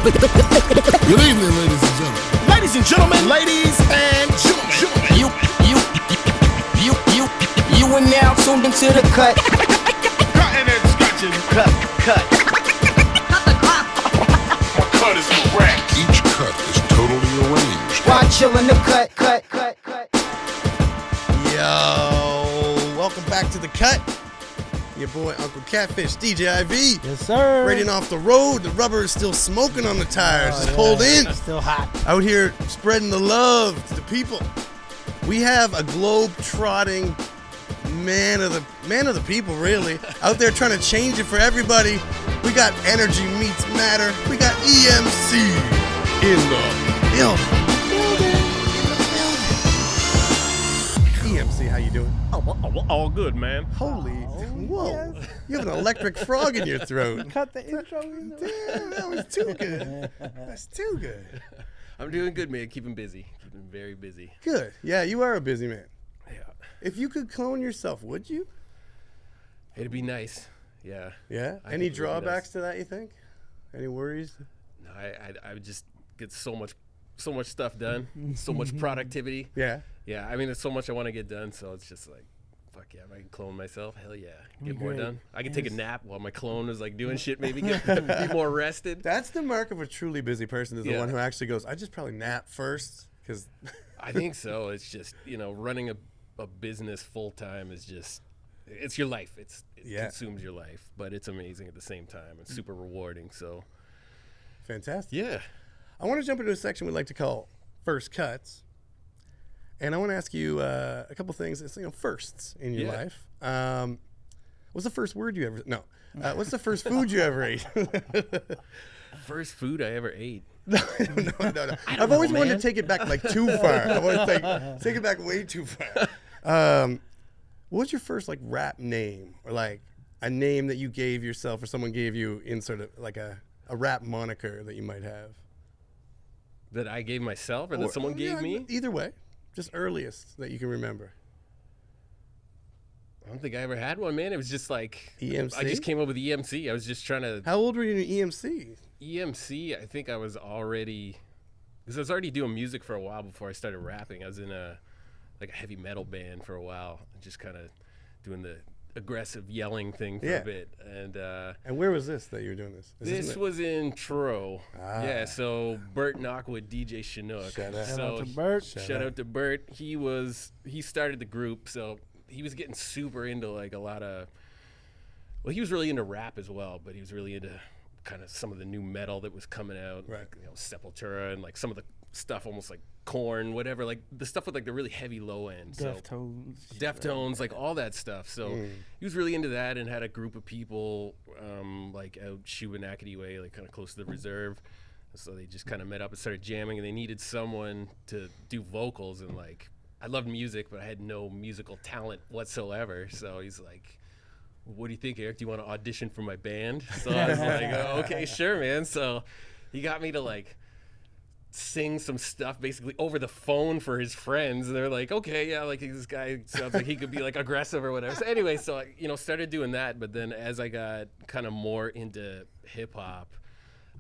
Good evening, ladies and gentlemen. Ladies and gentlemen, ladies and gentlemen. You are now tuned into the cut. Cutting and scratching. Cut. My cut is correct. Each cut is totally arranged. While chillin' the cut. Yo, welcome back to the cut. Your boy Uncle Catfish, DJ IV. Yes, sir. Raiding off the road. The rubber is still smoking on the tires. Just pulled in. Still hot. Out here spreading the love to the people. We have a globe-trotting man of the people, really, out there trying to change it for everybody. We got Energy Meets Matter. We got EMC in the building. EMC, how you doing? All good, man. Holy, whoa! You have an electric frog in your throat. Cut the intro. Damn, that was too good. That's too good. I'm doing good, man. Keeping busy. Keeping very busy. Good. Yeah, you are a busy man. Yeah. If you could clone yourself, would you? It'd be nice. Yeah. Yeah. I Any think it really drawbacks does. to that, you think? Any worries? No, I would just get so much stuff done. So much productivity. Yeah. Yeah. I mean, there's so much I want to get done. So it's just like, fuck yeah, if I can clone myself, hell yeah, get more Great. done. I can take a nap while my clone is like doing shit. Maybe be more rested. That's the mark of a truly busy person, is the Yeah. one who actually goes, I just probably nap first, because I think so. It's just, running a business full time is just, it's your life. It Yeah. consumes your life, but it's amazing at the same time. It's super rewarding. So fantastic. yeah. I want to jump into a section we like to call First Cuts. And I want to ask you a couple things, firsts in your Yeah. life. What's the first word you ever, no. What's the first food you ever ate? First food I ever ate. No. I've always wanted to take it back like too far. I want to take it back way too far. What was your first like rap name, or like a name that you gave yourself or someone gave you in sort of like a rap moniker that you might have? That I gave myself, or that someone gave me? Either way, just earliest that you can remember. I don't think I ever had one, man. It was just like EMC? I just came up with EMC. I was just trying to How old were you in EMC? EMC. I think I was already, because I was already doing music for a while before I started rapping. I was in a heavy metal band for a while, just kind of doing the aggressive yelling thing for Yeah. a bit. And where was this that you were doing this? this was in Truro. Ah. Yeah, so Bert Knockwood, DJ Chinook. Shout out. Shout So out to Bert. Shout out to Bert. He started the group, so he was getting super into like a lot of, well, he was really into rap as well, but he was really into kind of some of the new metal that was coming out, Right. like, Sepultura and like some of the stuff almost like Korn, whatever, like the stuff with like the really heavy low end. Deftones, like all that stuff. So he was really into that and had a group of people like out Shubenacadie way, like kind of close to the reserve. So they just kind of met up and started jamming, and they needed someone to do vocals. And like, I loved music, but I had no musical talent whatsoever. So he's like, what do you think, Eric? Do you want to audition for my band? So I was like, oh, okay, sure, man. So he got me to like sing some stuff basically over the phone for his friends, and they're like, okay, yeah, like this guy sounds like he could be like aggressive or whatever. So anyway, so I started doing that, but then as I got kind of more into hip hop,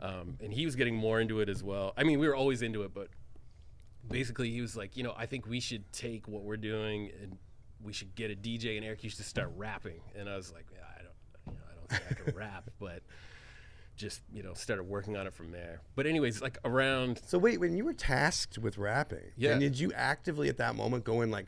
and he was getting more into it as well. I mean, we were always into it, but basically he was like, I think we should take what we're doing and we should get a DJ, and Eric, you should start rapping. And I was like, yeah, I don't think I can rap, but just started working on it from there. But anyways, like around, So wait, when you were tasked with rapping, Yeah. and did you actively at that moment go and like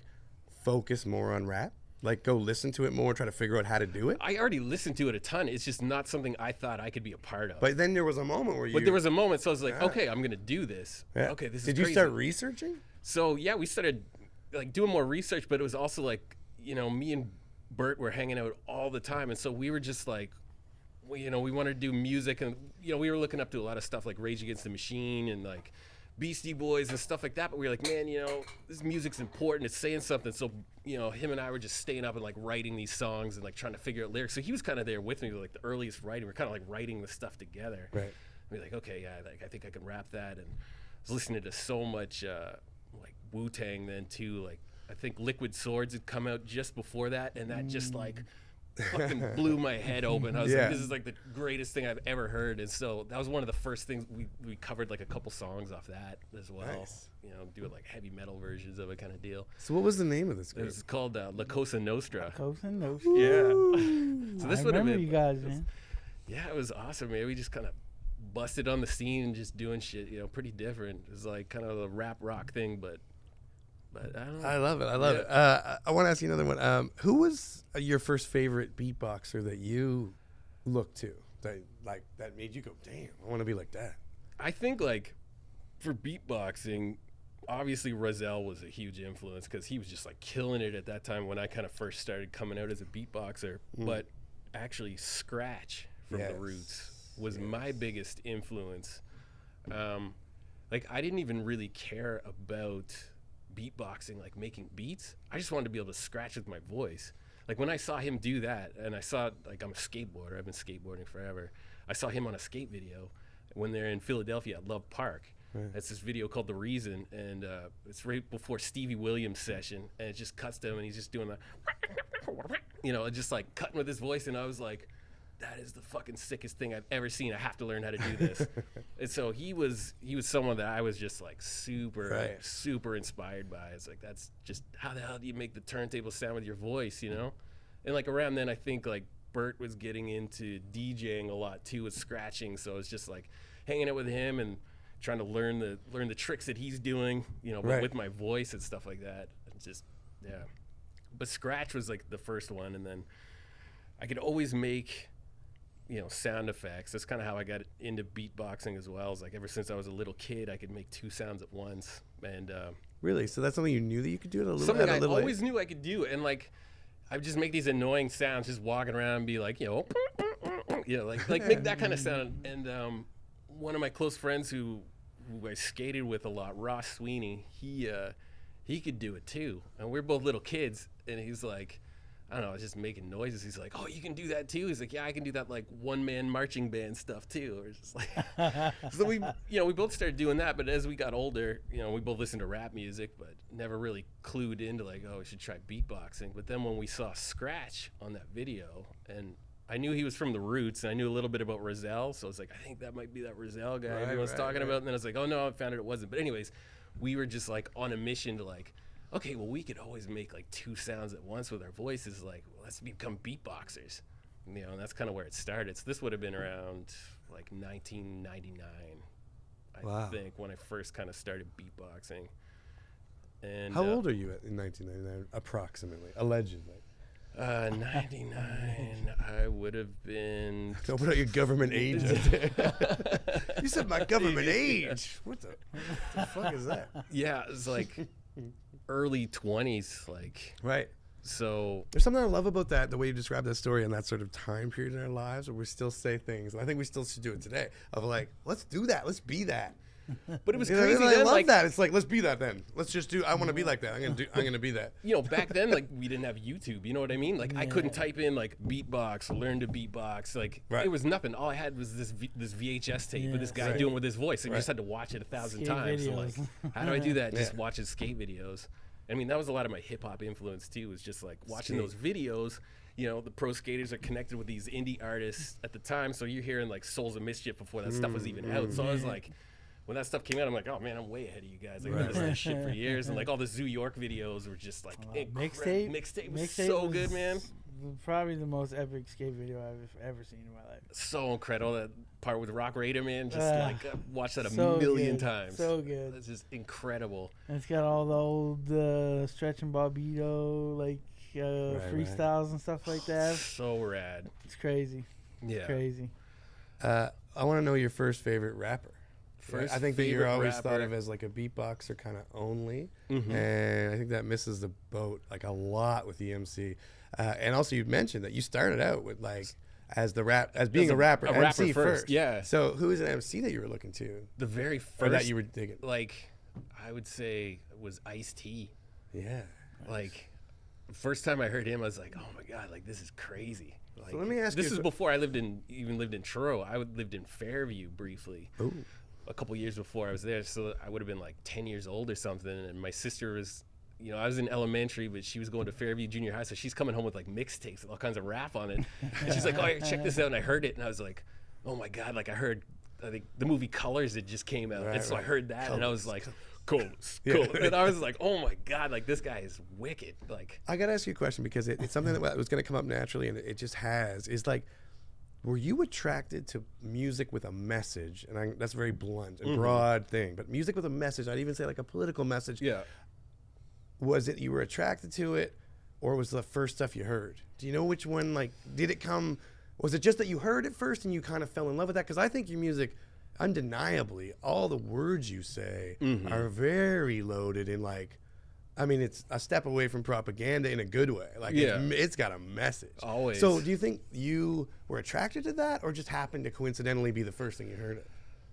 focus more on rap? Like go listen to it more, try to figure out how to do it? I already listened to it a ton. It's just not something I thought I could be a part of. But then there was a moment where you... But there was a moment, so I was like, okay, I'm gonna do this. Yeah. Okay, this is Did crazy. you start researching? So yeah, we started like doing more research, but it was also like, me and Bert were hanging out all the time, and so we were just like, we wanted to do music, and we were looking up to a lot of stuff like Rage Against the Machine and like Beastie Boys and stuff like that. But we were like, man, this music's important. It's saying something. So him and I were just staying up and like writing these songs and like trying to figure out lyrics. So he was kind of there with me, like the earliest writing. We're kind of like writing the stuff together. Right. We're like, okay, yeah, like I think I can rap that. And I was listening to so much like Wu-Tang then too. Like I think Liquid Swords had come out just before that, and that just like fucking blew my head open. I was Yeah. like, this is like the greatest thing I've ever heard. And so that was one of the first things we covered, like a couple songs off that as well. Nice. You know, doing like heavy metal versions of it kind of deal. So what was the name of this It group? was called La Cosa Nostra. Cosa Nostra. Yeah. So this I would have remember been. you guys, man. Yeah, it was awesome, man. We just kind of busted on the scene and just doing shit, you know, pretty different. It was like kind of a rap rock thing, but I don't know. I love it. I love it. I want to ask you another one. Who was your first favorite beatboxer that you looked to that made you go, damn, I want to be like that? I think like for beatboxing, obviously Rozelle was a huge influence because he was just like killing it at that time when I kind of first started coming out as a beatboxer. But actually Scratch from the Roots was my biggest influence. Like I didn't even really care about beatboxing, like making beats. I just wanted to be able to scratch with my voice. Like when I saw him do that, and I saw, like, I'm a skateboarder, I've been skateboarding forever. I saw him on a skate video when they're in Philadelphia at Love Park. It's this video called The Reason, and it's right before Stevie Williams' session, and it just cuts to him, and he's just doing the, you know, just like cutting with his voice, and I was like, that is the fucking sickest thing I've ever seen. I have to learn how to do this. And so he was someone that I was just like super inspired by. It's like, that's just, how the hell do you make the turntable sound with your voice, you know? And like around then, I think like Bert was getting into DJing a lot too with scratching. So it's just like hanging out with him and trying to learn the tricks that he's doing, you know, but with my voice and stuff like that. And just, yeah. But Scratch was like the first one, and then I could always make, you know, sound effects. That's kind of how I got into beatboxing as well. It's like ever since I was a little kid, I could make two sounds at once. And Really? So that's something you knew that you could do at a little? something at a I little always knew I could do. And like, I would just make these annoying sounds, just walking around and be like, you know, like make that kind of sound. And one of my close friends who I skated with a lot, Ross Sweeney, he could do it too. And we're both little kids, and he's like, I don't know, I was just making noises. He's like, oh, you can do that too? He's like, yeah, I can do that like one-man marching band stuff too. Or just like, so we both started doing that. But as we got older, you know, we both listened to rap music, but never really clued into like, oh, we should try beatboxing. But then when we saw Scratch on that video, and I knew he was from the Roots, and I knew a little bit about Rozelle, so I was like, I think that might be that Rozelle guy everyone's talking about. And then I was like, oh no, I found it wasn't. But anyways, we were just like on a mission to like, okay, well, we could always make like two sounds at once with our voices. Like, well, let's become beatboxers, you know. And that's kind of where it started. So this would have been around like 1999, I think, when I first kind of started beatboxing. And how old are you in 1999, approximately, allegedly? 99, I would have been. Don't put out your government age. You said my government age. What the fuck is that? Yeah, it's like early 20s, like. Right. So there's something I love about that, the way you describe that story and that sort of time period in our lives where we still say things, and I think we still should do it today, of like, let's do that, let's be that. But it was You know, crazy. I then, love like, that. It's like, let's be that then. Let's just do. I want to be like that. I'm gonna be that. You know, back then, like, we didn't have YouTube. You know what I mean? Like, I couldn't type in like beatbox, learn to beatbox. Like, it was nothing. All I had was this VHS tape with this guy doing with his voice. And you just had to watch it 1,000 times. So like, how do I do that? Just watch his skate videos. I mean, that was a lot of my hip hop influence too. Was just like watching those videos. You know, the pro skaters are connected with these indie artists at the time, so you're hearing like Souls of Mischief before that stuff was even out. So I was like, when that stuff came out, I'm like, oh man, I'm way ahead of you guys. Like, I've been listening to shit for years, and like all the Zoo York videos were just like Mixtape was so good, man. Probably the most epic skate video I've ever seen in my life. So incredible, that part with Rock Raider, man. Just like watched that a so million good. times. So good. It's just incredible. And it's got all the old Stretch and Bobbito like freestyles and stuff like that. So rad. It's crazy. Yeah. It's crazy. I want to know your first favorite rapper. I think that you're always thought of as like a beatboxer kind of only, and I think that misses the boat like a lot with EMC. And also, you mentioned that you started out with like as being a rapper, MC first. Yeah. So who is an MC that you were looking to? The very first, or that you were digging. Like, I would say it was Ice-T. Yeah. Like, first time I heard him, I was like, oh my god, like this is crazy. Like, so let me ask you. This is before I lived in Truro. I lived in Fairview briefly. Ooh. A couple years before I was there, so I would have been like 10 years old or something, and my sister was you know, I was in elementary, but she was going to Fairview Junior High, so she's coming home with like mixtapes with all kinds of rap on it. And she's like, "Oh, yeah, check this out!" And I heard it, and I was like, "Oh my god!" Like I think the movie Colors had just came out, and so I heard that, and I was like, "Cool." And I was like, "Oh my god!" Like this guy is wicked. Like I gotta ask you a question because it's something that was gonna come up naturally, and it just has. Is like, were you attracted to music with a message? And that's a very blunt and broad thing, but music with a message. I'd even say like a political message. yeah. Was it you were attracted to it, or was the first stuff you heard? Do you know which one? Like, did it come? Was it just that you heard it first and you kind of fell in love with that? Because I think your music, undeniably, all the words you say are very loaded in like, I mean, it's a step away from propaganda in a good way. Like, it's got a message. Always. So, do you think you were attracted to that, or just happened to coincidentally be the first thing you heard it,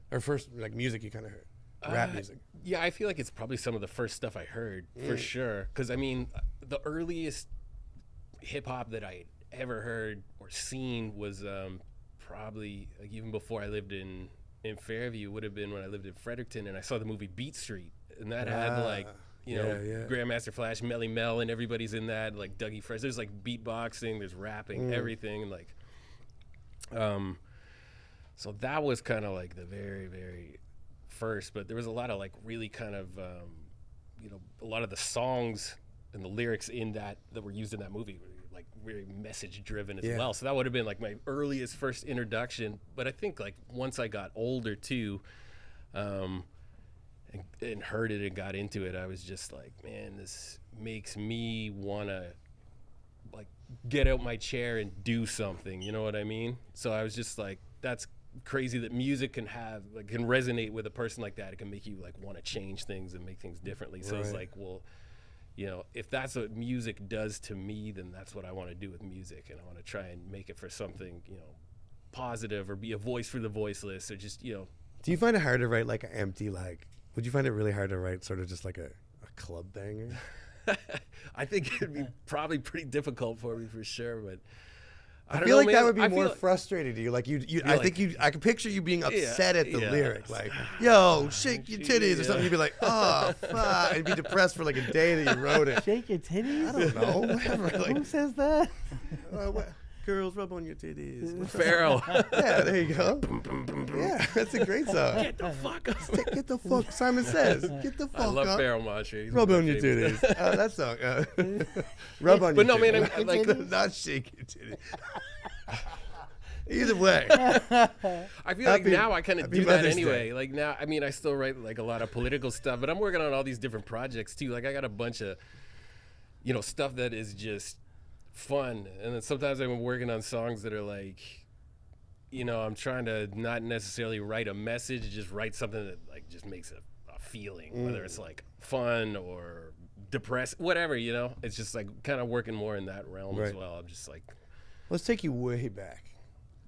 or first like music you kind of heard, rap music? Yeah, I feel like it's probably some of the first stuff I heard for sure. Because I mean, the earliest hip hop that I ever heard or seen was probably like even before I lived in Fairview. Would have been when I lived in Fredericton, and I saw the movie Beat Street, and that had like, you know, Grandmaster Flash, Melly Mel, and everybody's in that, like Dougie Fresh. There's like beatboxing, there's rapping, everything, and like, so that was kind of like the very, very first. But there was a lot of like really kind of, you know, a lot of the songs and the lyrics in that were used in that movie were like very message driven as well. So that would have been like my earliest first introduction. But I think like once I got older too, and heard it and got into it, I was just like, man, this makes me want to like get out my chair and do something, you know what I mean? So I was just like, that's crazy that music can resonate with a person like that. It can make you like want to change things and make things differently. So it's like, well, you know, if that's what music does to me, then that's what I want to do with music, and I want to try and make it for something, you know, positive, or be a voice for the voiceless, or just, you know. Do you find it hard to write like an empty, like, would you find it really hard to write sort of just like a club banger? I think it'd be probably pretty difficult for me for sure, but I feel like man. that would be I more feel frustrating to you. Like I like, think I can picture you being upset at the lyric, like, "Yo, shake your titties" or something. You'd be like, "Oh, fuck," and be depressed for like a day that you wrote it. Shake your titties? I don't know, whatever. Like, who says that? Girls rub on your titties. Pharaoh. Yeah, there you go. Yeah, that's a great song. Get the fuck up. Get the fuck. Simon Says, "Get the fuck up." I love Pharaoh Montre. Rub on your titties. That song. Rub on your titties. But no, man, I'm like, not shake your titties. Either way. I feel like now I kind of do that Mother's anyway. Day. Like now, I mean, I still write like a lot of political stuff, but I'm working on all these different projects too. Like I got a bunch of, you know, stuff that is just fun, and then sometimes I'm working on songs that are like, you know, I'm trying to not necessarily write a message, just write something that like just makes a feeling, whether it's like fun or depressed, whatever, you know. It's just like kind of working more in that realm as well. I'm just like, let's take you way back.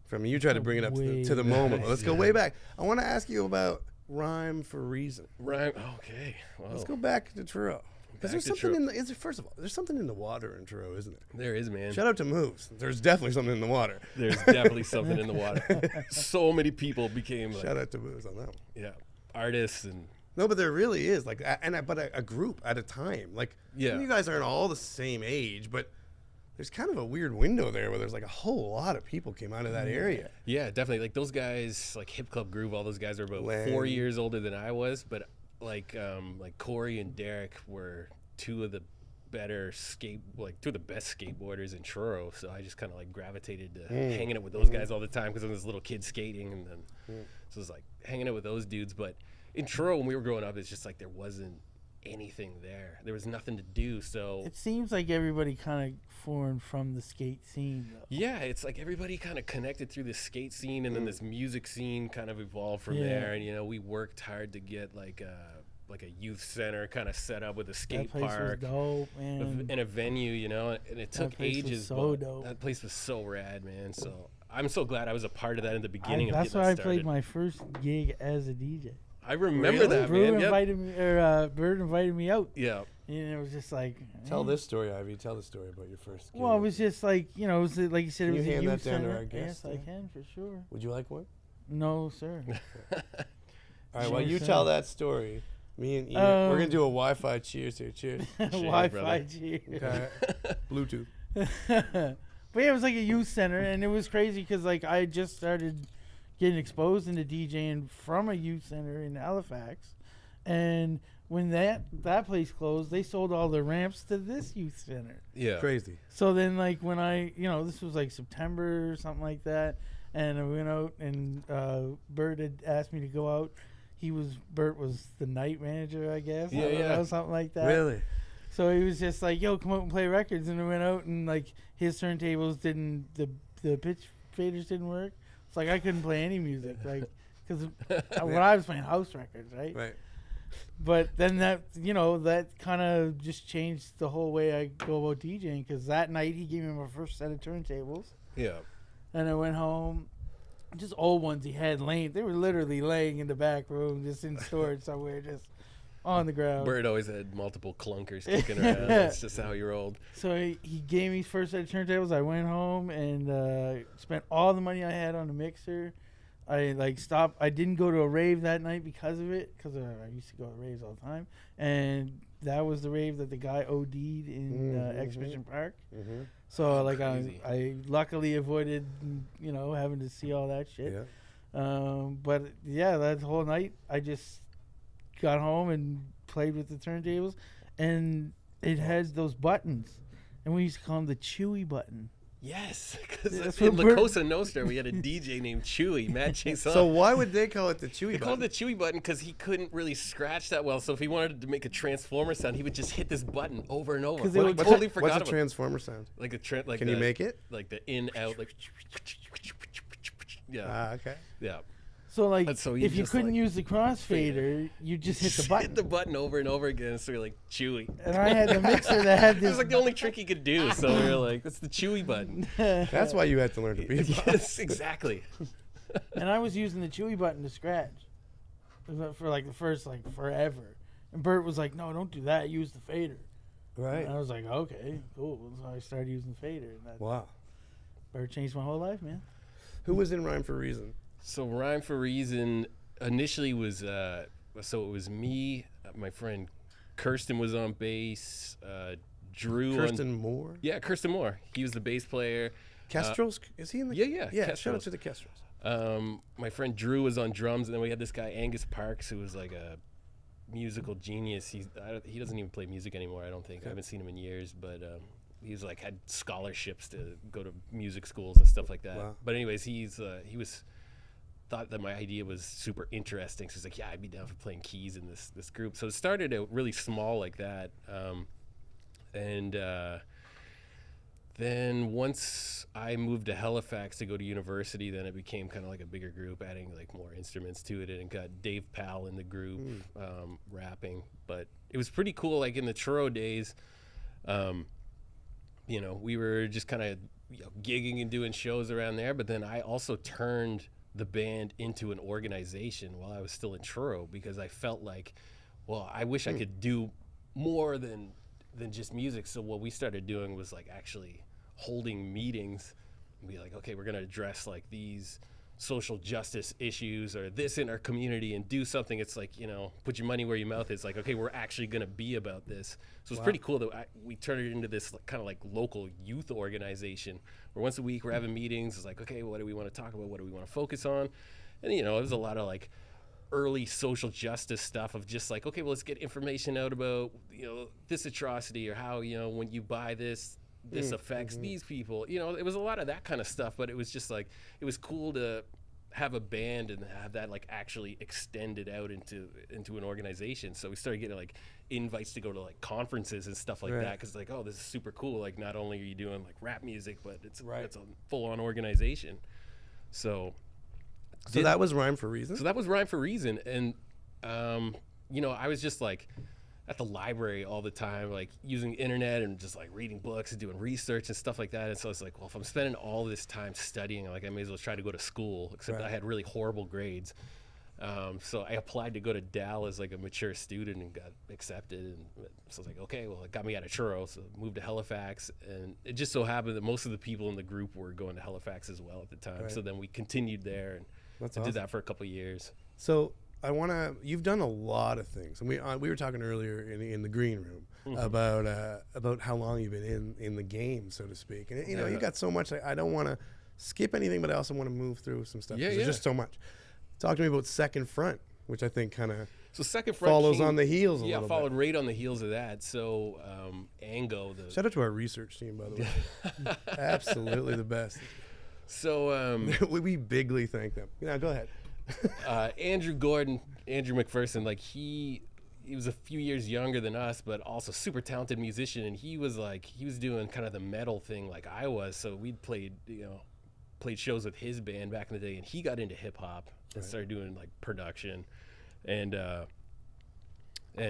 From you try to bring it up to the moment. But let's go way back. I want to ask you about Rhyme for Reason. Rhyme. Okay. Well, let's go back to Truro. Because there's something in the, first of all, there's something in the water in Truro, isn't there? There is, man. Shout out to Moves. There's definitely something in the water. There's definitely something in the water. So many people became like, shout out to Moves on that one. Yeah, artists and. No, but there really is like, but a group at a time. Like, you guys aren't all the same age, but there's kind of a weird window there where there's like a whole lot of people came out of that area. Yeah, definitely. Like those guys, like Hip Club Groove, all those guys are about 4 years older than I was, but like Corey and Derek were two of the best skateboarders in Truro. So I just kind of like gravitated to hanging out with those guys all the time because I was this little kid skating, and then so it was like hanging out with those dudes. But in Truro, when we were growing up, it's just like there wasn't anything there. There was nothing to do. So it seems like everybody kind of formed from the skate scene, though. Yeah, it's like everybody kind of connected through the skate scene, and then this music scene kind of evolved from there. And you know, we worked hard to get like a youth center kind of set up with a skate park, dope, man. And a venue, you know, and it took ages. So dope. That place was so rad, man. So I'm so glad I was a part of that in the beginning. That's where I played my first gig as a DJ. I remember that, man. Bird invited me out. Yeah. And it was just like... Tell this story, Ivy. Tell the story about your first gig. Well, it was just like, you know, it was like you said, can it was you a hand youth that down center. to our guest? Yes, I can, for sure. Would you like one? No, sir. All right, well, you tell that story. Me and Ian, we're gonna do a Wi-Fi cheers here. Cheers. Wi-Fi brother. cheers. Okay. Bluetooth. But yeah, it was like a youth center, and it was crazy because like I just started getting exposed into DJing from a youth center in Halifax, and when that place closed, they sold all the ramps to this youth center. Yeah. Crazy. So then, like when I, this was like September or something like that, and I went out, and Bert had asked me to go out. Bert was the night manager, I guess. Yeah, I don't yeah. know, something like that. Really? So he was just like, "Yo, come out and play records," and I went out, and like his turntables didn't, the pitch faders didn't work. It's like I couldn't play any music, like because when I was playing house records, right? Right. But then that kind of just changed the whole way I go about DJing. Because that night he gave me my first set of turntables, Yeah. and I went home. Just old ones he had laying. They were literally laying in the back room, just in storage somewhere, just on the ground. Bert always had multiple clunkers kicking around. That's just how he rolled. So he gave me his first set of turntables. I went home and spent all the money I had on the mixer. I stopped. I didn't go to a rave that night because of it, because I used to go to raves all the time. And that was the rave that the guy OD'd in Exhibition Park. Mm-hmm. So like Crazy. I luckily avoided having to see all that shit. Yeah. But yeah, that whole night I just got home and played with the turntables, and it has those buttons, and we used to call them the Chewy button. Yes, because That's in what La Bert- Cosa Nostra we had a DJ named Chewy, Matt Jason. So why would they call it the Chewy They button? called it the Chewy button because he couldn't really scratch that well. So if he wanted to make a transformer sound, he would just hit this button over and over. 'Cause they I would- totally forgot What's a about transformer sound? like a like Can the, you make it? like the in out like yeah Ah, okay. yeah. So like And so he if you just, couldn't like, use the crossfader, you just hit the button. Hit the button over and over again. So you're like Chewy. And I had the mixer that had It this. was like the only trick he could do. So we were like, that's the Chewy button. That's why you had to learn to beatbox. Yes, exactly. And I was using the Chewy button to scratch for like the first like forever. And Bert was like, "No, don't do that. Use the fader." Right. And I was like, "Okay, cool." So I started using the fader, and that Wow. Bert changed my whole life, man. Who was in Rhyme for Reason? So Rhyme for Reason initially was so it was me, my friend Kirsten was on bass, Drew Kirsten on, Moore? yeah, Kirsten Moore. He was the bass player. Kestrels? Is he in the... Yeah, Yeah, Kestrels. shout out to the Kestrels. My friend Drew was on drums, and then we had this guy Angus Parks, who was like a musical genius. He doesn't even play music anymore, I don't think. I haven't seen him in years, but he's like had scholarships to go to music schools and stuff like that. Wow. But anyways, he was thought that my idea was super interesting. So he's like, yeah, I'd be down for playing keys in this group. So it started out really small like that, and then once I moved to Halifax to go to university, then it became kind of like a bigger group, adding like more instruments to it, and got Dave Powell in the group rapping. But it was pretty cool. Like in the churro days, we were just kind of gigging and doing shows around there. But then I also turned the band into an organization while I was still in churro, because I felt like, well, I wish I could do more than just music. So what we started doing was like actually holding meetings and be like, okay, we're going to address like these social justice issues or this in our community and do something. It's like, put your money where your mouth is. Like, okay, we're actually going to be about this. So it's pretty cool that we turned it into this kind of like local youth organization where once a week we're having meetings. It's like, okay, what do we want to talk about? What do we want to focus on? And, it was a lot of like early social justice stuff of just like, okay, well, let's get information out about, this atrocity, or how, when you buy this affects these people. It was a lot of that kind of stuff, but it was just like, it was cool to have a band and have that like actually extended out into an organization. So we started getting like invites to go to like conferences and stuff like that, because like, oh, this is super cool. Like, not only are you doing like rap music, but it's a full-on organization. So that was Rhyme for Reason? So that was Rhyme for Reason. And, I was just like at the library all the time, like using the internet and just like reading books and doing research and stuff like that. And so it's like, well, if I'm spending all this time studying, like I may as well try to go to school, except I had really horrible grades. So I applied to go to Dal as like a mature student and got accepted. And so I was like, okay, well, it got me out of churro. So I moved to Halifax, and it just so happened that most of the people in the group were going to Halifax as well at the time. So then we continued there, and I did that for a couple of years. So You've done a lot of things, and we were talking earlier in the green room about how long you've been in the game, so to speak. And you know, you got so much. I don't want to skip anything, but I also want to move through some stuff. Yeah, There's just so much. Talk to me about Second Front, which I think kind of Second Front follows on the heels a little bit. Yeah, followed right on the heels of that. So Ango, shout out to our research team, by the way. Absolutely the best. So we bigly thank them. Yeah, go ahead. Andrew McPherson, like he was a few years younger than us, but also super talented musician, and he was doing kind of the metal thing like I was. So we'd played shows with his band back in the day, and he got into hip hop and started doing like production and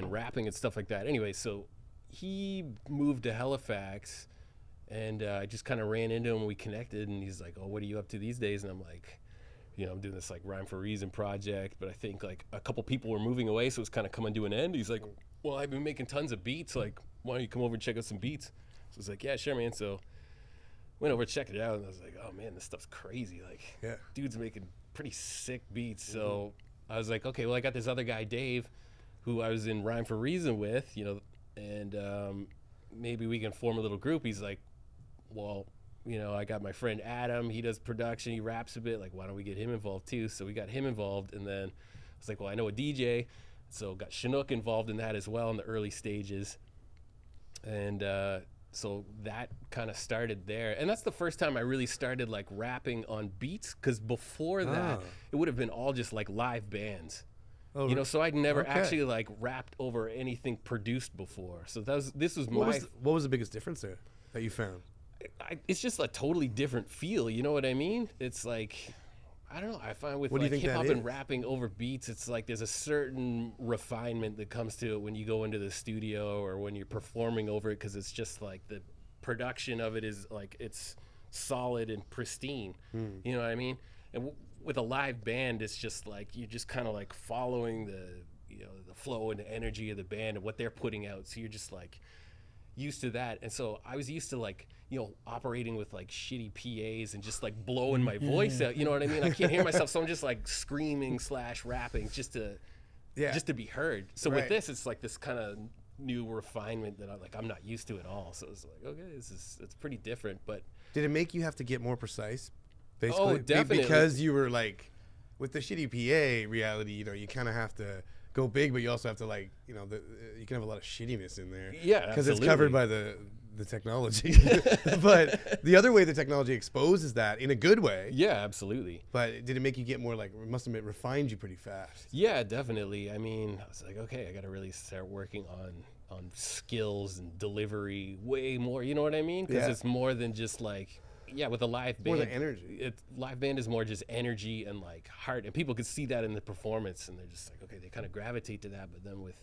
rapping and stuff like that. Anyway, so he moved to Halifax, and I just kind of ran into him and we connected, and he's like, "Oh, what are you up to these days?" And I'm like, I'm doing this like Rhyme for Reason project, but I think like a couple people were moving away, so it's kind of coming to an end. He's like, "Well, I've been making tons of beats. Like, why don't you come over and check out some beats?" So I was like, "Yeah, sure, man." So went over, checked it out, and I was like, "Oh man, this stuff's crazy. Like, dude's making pretty sick beats." So I was like, "Okay, well, I got this other guy, Dave, who I was in Rhyme for Reason with, and maybe we can form a little group." He's like, "Well, I got my friend Adam, he does production, he raps a bit, like, why don't we get him involved too?" So we got him involved, and then I was like, well, I know a DJ, so got Chinook involved in that as well in the early stages. And so that kind of started there. And that's the first time I really started like rapping on beats, because before that, it would have been all just like live bands. Oh, so I'd never actually like rapped over anything produced before. So what was the biggest difference there that you found? It's just a totally different feel. You know what I mean? It's like, I don't know. I find with like hip hop and rapping over beats, it's like there's a certain refinement that comes to it when you go into the studio or when you're performing over it, because it's just like the production of it is like it's solid and pristine. You know what I mean? And with a live band, it's just like you're just kind of like following the the flow and the energy of the band and what they're putting out. So you're just like used to that. And so I was used to like operating with like shitty PAs and just like blowing my voice out. You know what I mean? I can't hear myself, so I'm just like screaming / rapping just to be heard. So with this, it's like this kind of new refinement that I'm not used to at all. So it's like, okay, it's pretty different. But did it make you have to get more precise? Basically, oh, definitely. Because you were like, with the shitty PA reality, you kind of have to go big, but you also have to like, you can have a lot of shittiness in there. Yeah, because it's covered by the technology. But the other way the technology exposes that in a good way. Yeah, absolutely. But did it make you get more like, it must have refined you pretty fast? Yeah, definitely. I mean, I was like, okay, I got to really start working on skills and delivery way more. You know what I mean? Because it's more than just like, with a live band. More the energy. Live band is more just energy and like heart, and people could see that in the performance, and they're just like, okay, they kind of gravitate to that. But then with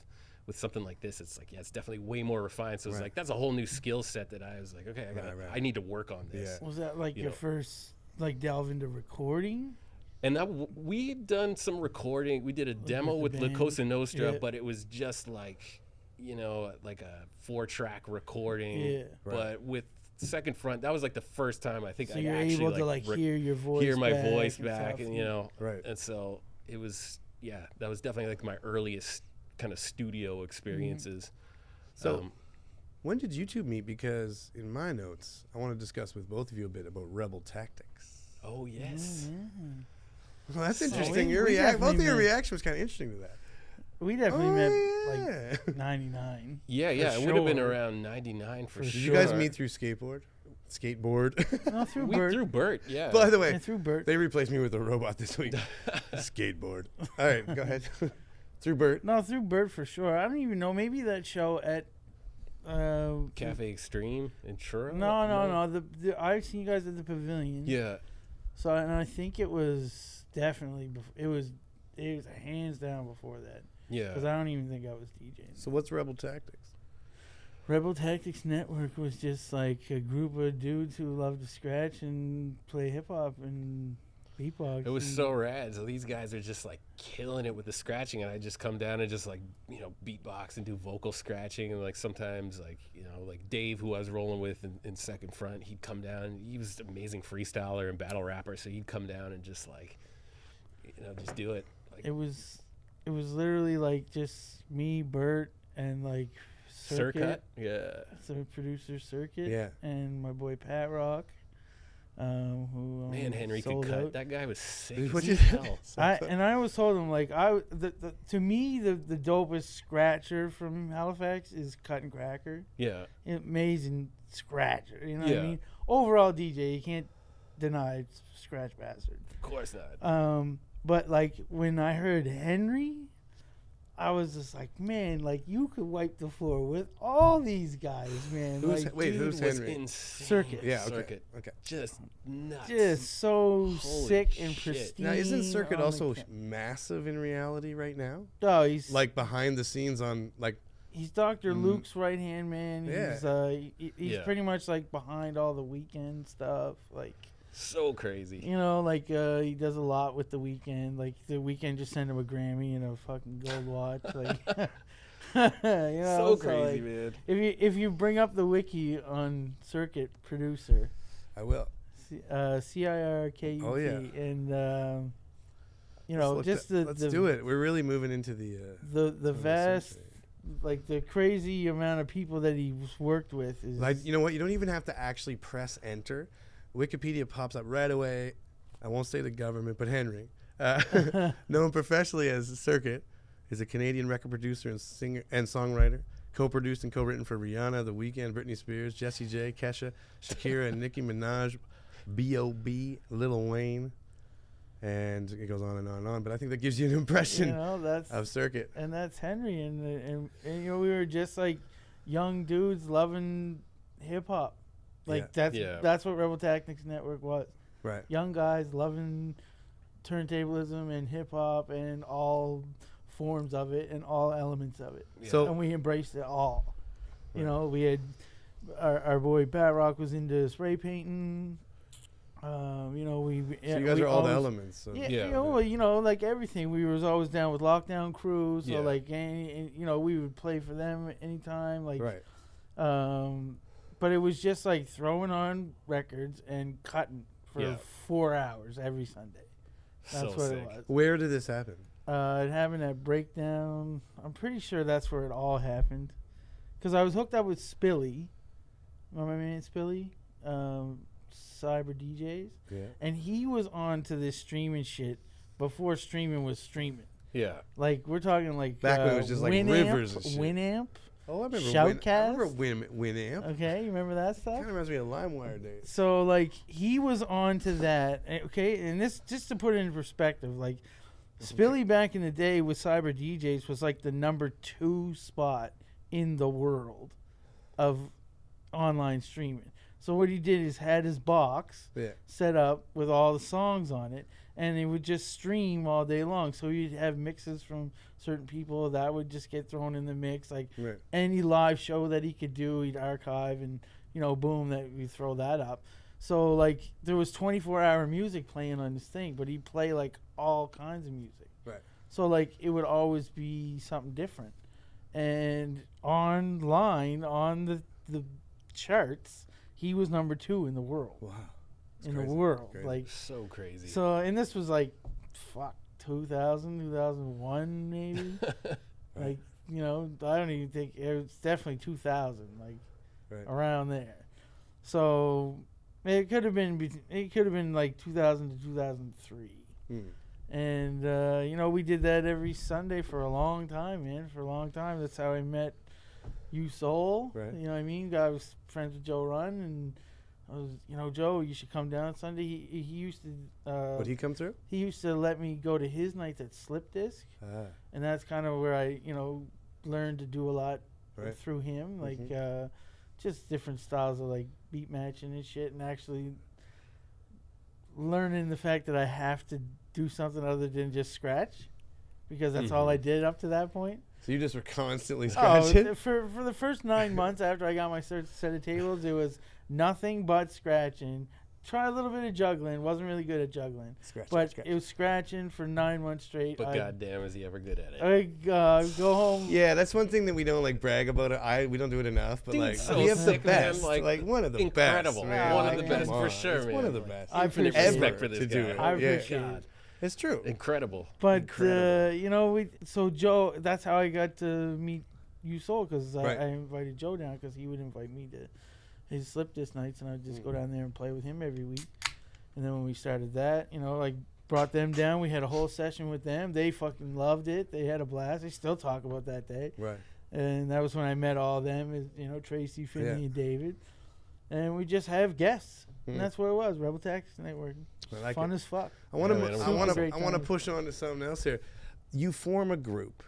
something like this, it's like, it's definitely way more refined. So it's like, that's a whole new skill set that I was like, okay, I need to work on this. Was that like your first like delve into recording? And we'd done some recording. We did a demo with La Cosa Nostra, but it was just like, like a 4-track recording. Yeah. But with Second Front, that was like the first time I think I actually able to like hear your voice, hear my voice back, and right. And so it was, that was definitely like my earliest kind of studio experiences. So when did you two meet? Because in my notes, I want to discuss with both of you a bit about Rebel Tactics. Oh yes. Well, that's interesting. Both of your reaction was kind of interesting to that. We definitely met like 99. Yeah, it would have been around 99 for sure. Did you guys meet through skateboard? No, through Bert. Through Bert, yeah. By the way, through Bert. They replaced me with a robot this week. Skateboard. All right, go ahead. Through Bert. No, through Bert for sure. I don't even know. Maybe that show at Cafe Extreme in Truro? No. I've seen you guys at the Pavilion. Yeah. So, and I think it was definitely it was hands down before that. Yeah. Because I don't even think I was DJing. So what's Rebel Tactics? Rebel Tactics Network was just like a group of dudes who loved to scratch and play hip hop and beatbox. It was so rad. So these guys are just like killing it with the scratching, and I just come down and just like beatbox and do vocal scratching, and like sometimes like like Dave, who I was rolling with in Second Front, he'd come down. He was an amazing freestyler and battle rapper, so he'd come down and just like just do it. Like, it was it was literally like just me, Bert, and like Circuit. Yeah. some producer Circuit. Yeah. And my boy Pat Rock. Who Man, Henry could sold cut. out. That guy was sick. What'd as you- hell. I always told him like to me the dopest scratcher from Halifax is Cut and Cracker. Yeah. Amazing scratcher. You know what Yeah. I mean? Overall DJ, you can't deny Scratch Bastard. Of course not. But like when I heard Henry, I was just like, man, like you could wipe the floor with all these guys, man. Who's like, wait? Dude Who's was Henry? insane. Circuit. Yeah. Okay. Circuit. Okay. Just nuts. just so Holy sick and shit. pristine. Now, isn't Circuit on the also ca- massive in reality right now? Oh, he's Like behind the scenes on like. he's Dr. Luke's right hand man. Yeah. He's he's Yeah. pretty much like behind all the Weekend stuff. Like So crazy. you know, like he does a lot with the Weekend. Like the Weekend just sent him a Grammy and a fucking gold watch. Like you know, So crazy, like, man. if you bring up the wiki on Circuit Producer, I will. CIRKUT, Oh, yeah. and you know, Let's do it. We're really moving into the the vast, like the crazy amount of people that he's worked with is Like, you know what? You don't even have to actually press enter. Wikipedia pops up right away. I won't say the government, but Henry, known professionally as Circuit, is a Canadian record producer and singer and songwriter. Co-produced and co-written for Rihanna, The Weeknd, Britney Spears, Jessie J, Kesha, Shakira, and Nicki Minaj, B.O.B., Lil Wayne, and it goes on and on and on. But I think that gives you an impression you know, that's of Circuit. and that's Henry, and you know we were just like young dudes loving hip hop, like Yeah. that's what Rebel Tactics Network was. Right. Young guys loving turntablism and hip hop and all forms of it and all elements of it. So And we embraced it all. You know, we had our boy Pat Rock was into spray painting. You know, so you guys are all the elements. So. Yeah, Yeah. you know, like everything. We was always down with Lockdown Crew, so Yeah. like, you know, we would play for them anytime. Like, Right. but it was just like throwing on records and cutting for Yeah. 4 hours every Sunday. That's So what sick. it was. Where did this happen? It happened at Breakdown. I'm pretty sure that's where it all happened. Because I was hooked up with Spilly. Remember my man Spilly? Cyber DJs. Yeah. And he was on to this streaming shit before streaming was streaming. Yeah. Like, we're talking like... Back when it was just like rivers and shit. Winamp. Oh, I remember Shoutcast? I remember Winamp. Okay, you remember that stuff? Kind of reminds me of LimeWire days. So, like, he was on to that. Okay, and this, just to put it in perspective, like, Spilly back in the day with Cyber DJs was like the #2 spot in the world of online streaming. So what he did is had his box set up with all the songs on it, and he would just stream all day long. So he'd have mixes from certain people that would just get thrown in the mix. Like any live show that he could do, he'd archive and, you know, boom, that we throw that up. So, like, there was 24-hour music playing on this thing, but he'd play, like, all kinds of music. Right. So, like, it would always be something different. And online, on the charts, he was number 2 in the world. Wow. In crazy. the world. Crazy. Like, So crazy. so, and this was, like, 2000, 2001, maybe. Like, you know, I don't even think, it was definitely 2000, like, around there. So... It could have been like 2000 to 2003. And, you know, we did that every Sunday for a long time, man. For a long time. That's how I met You Soul. Right. You know what I mean? I was friends with Joe Run. And I was, you know, Joe, you should come down Sunday. He used to... Would he come through? He used to let me go to his nights at Slip Disc. And that's kind of where I, you know, learned to do a lot through him. Like, just different styles of, like, beat matching and shit, and actually learning the fact that I have to do something other than just scratch, because that's all I did up to that point. So you just were constantly scratching? Oh, for the first 9 months after I got my set of tables, it was nothing but scratching. Try a little bit of juggling. Wasn't really good at juggling. But it was scratching for 9 months straight. But goddamn, is he ever good at it? I go home. Yeah, that's one thing that we don't like brag about. We don't do it enough. But Dude, like, so we have the sick, man. best. Like, one of the incredible. best. Man. One of Like, the best come for on. sure, It's man. one of the best. I Infinite appreciate respect it. for this to guy. do it. I Yeah. appreciate it. It's true. Incredible. But Incredible. you know, so Joe, that's how I got to meet you, Soul, because Right. I invited Joe down because he would invite me to his slip disc nights, and I'd just go down there and play with him every week. And then when we started that, you know, like brought them down, we had a whole session with them. They fucking loved it. They had a blast. They still talk about that day. Right. And that was when I met all of them, you know, Tracy, Finney, Yeah. and David. And we just have guests. Mm. And that's what it was, Rebel Tax Network. I like Fun it. as fuck. I want Yeah, man, to. it I was want a to. great I want to time. push on to something else here. You form a group,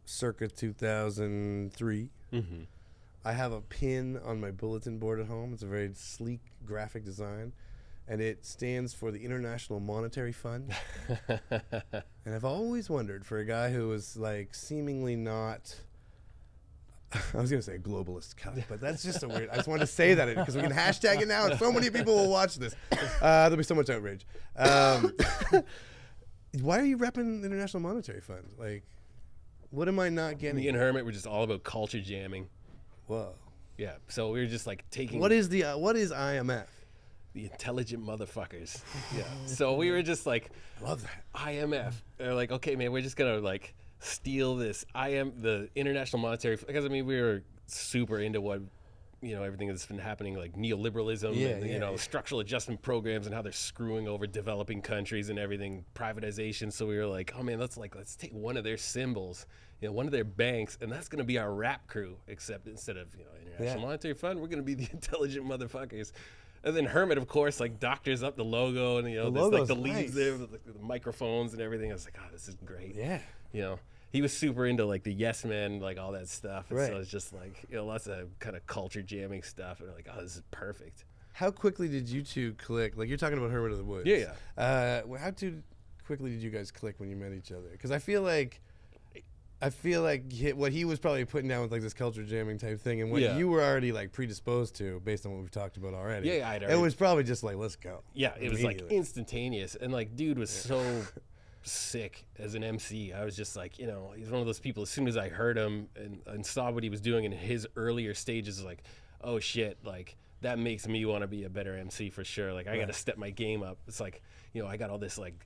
circa 2003. Mm-hmm. I have a pin on my bulletin board at home. It's a very sleek graphic design, and it stands for the International Monetary Fund. And I've always wondered, for a guy who was like seemingly not, I was going to say a globalist cuck, but that's just a weird, I just wanted to say that because we can hashtag it now and so many people will watch this. There'll be so much outrage. Why are you repping the International Monetary Fund? Like, what am I not getting? Me and Hermit were just all about culture jamming. Whoa. Yeah, so we were just like taking What is IMF? the intelligent motherfuckers. Yeah, so we were just like, Love that. IMF. They're like, okay, man, we're just gonna like steal this. The International Monetary, because I mean, we were super into what, you know, everything that's been happening, like neoliberalism, Yeah, and, yeah, you know, yeah. structural adjustment programs and how they're screwing over developing countries and everything, privatization. So we were like, oh man, let's take one of their symbols, you know, one of their banks, and that's gonna be our rap crew. Except instead of, you know, International Yeah. Monetary Fund, we're gonna be the intelligent motherfuckers. And then Hermit, of course, like doctors up the logo, and you know, The there's like logo's the leaves nice. there, with the microphones and everything. I was like, oh, this is great. Yeah. You know, he was super into like the Yes Men, like all that stuff. And Right. so it's just like, you know, lots of kind of culture jamming stuff. And we're like, oh, this is perfect. How quickly did you two click? Like, you're talking about Hermit of the Woods. Yeah, How quickly did you guys click when you met each other? Because I feel like what he was probably putting down with like this culture jamming type thing, and what Yeah. you were already like predisposed to based on what we've talked about already. Yeah, I'd it already- was probably just like, let's go. Yeah, it was like Immediately. instantaneous. And like, dude was so sick as an MC. I was just like, you know, he's one of those people, as soon as I heard him and saw what he was doing in his earlier stages, like, oh shit, like that makes me want to be a better MC for sure. Like, I got to step my game up. It's like, you know, I got all this like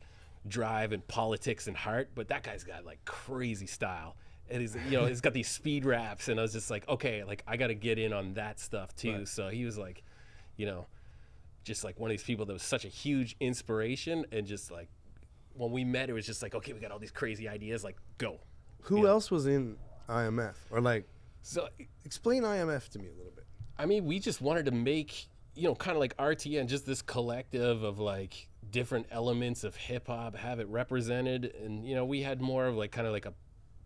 drive and politics and heart, but that guy's got like crazy style. And he's, you know, he's got these speed raps, and I was just like, okay, like I got to get in on that stuff too. Right. So he was like, you know, just like one of these people that was such a huge inspiration, and just like when we met, it was just like, okay, we got all these crazy ideas, like go. Who Yeah. else was in IMF? Or like, So explain IMF to me a little bit. I mean, we just wanted to make, you know, kind of like RTN, just this collective of like different elements of hip hop, have it represented, and you know, we had more of like kind of like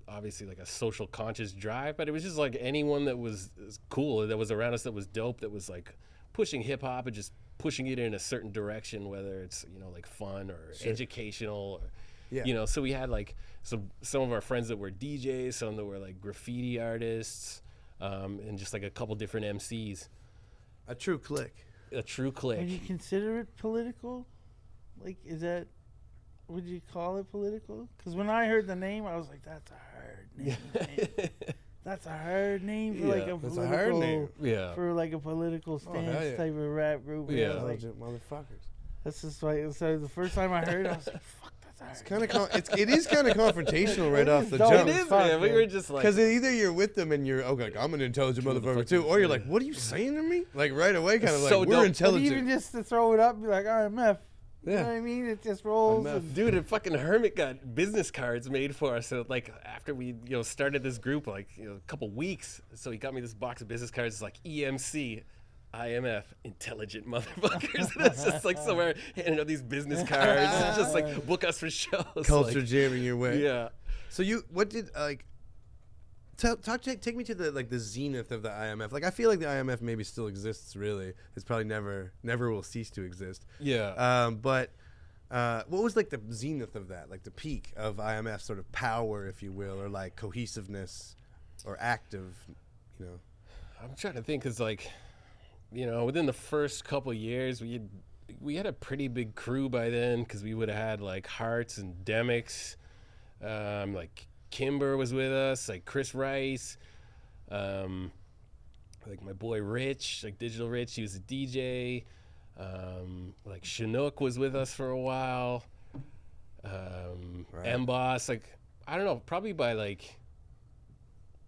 obviously like a social conscious drive, but it was just like anyone that was cool, that was around us, that was dope, that was like pushing hip hop and just pushing it in a certain direction, whether it's, you know, like fun or educational or, Yeah. you know. So we had like some of our friends that were DJs, some that were like graffiti artists, and just like a couple different MCs. A true click. A true click. Would you consider it political? Like, would you call it political? Because when I heard the name, I was like, that's a hard name. man. That's a hard name for like Yeah, a that's political, a hard name. Yeah. for like a political stance hell yeah. type of rap group. And I Yeah. was like, Intelligent motherfuckers. that's just like, so the first time I heard it, I was like, fuck, that's a hard. It is kind of confrontational right off the dope. jump. It is, Fuck, man. We man. were just like, Because either you're with them and you're okay, like, I'm an intelligent motherfucker too, or you're like, what are you saying to me? Like right away, kind of like So we're dope. But intelligent. even just to throw it up, and be like, RMF. You know Yeah. what I mean? It just rolls. IMF. And dude, and fucking Hermit got business cards made for us. So like after we, you know, started this group, like, you know, a couple weeks, so he got me this box of business cards. It's like EMC, IMF, intelligent motherfuckers. And it's just like somewhere handing out these business cards. It's just like book us for shows. Culture like, jamming your way. yeah. So what did like? Take me to the zenith of the IMF. Like I feel like the IMF maybe still exists. Really, it's probably never will cease to exist. Yeah. But what was like the zenith of that? Like the peak of IMF sort of power, if you will, or like cohesiveness, or active. You know. I'm trying to think, cause like, you know, within the first couple years, we had a pretty big crew by then, because we would have had like Hearts and Demix, like Kimber was with us, like Chris Rice, like my boy Rich, like Digital Rich, he was a DJ, like Chinook was with us for a while, Emboss. Like, I don't know, probably by like,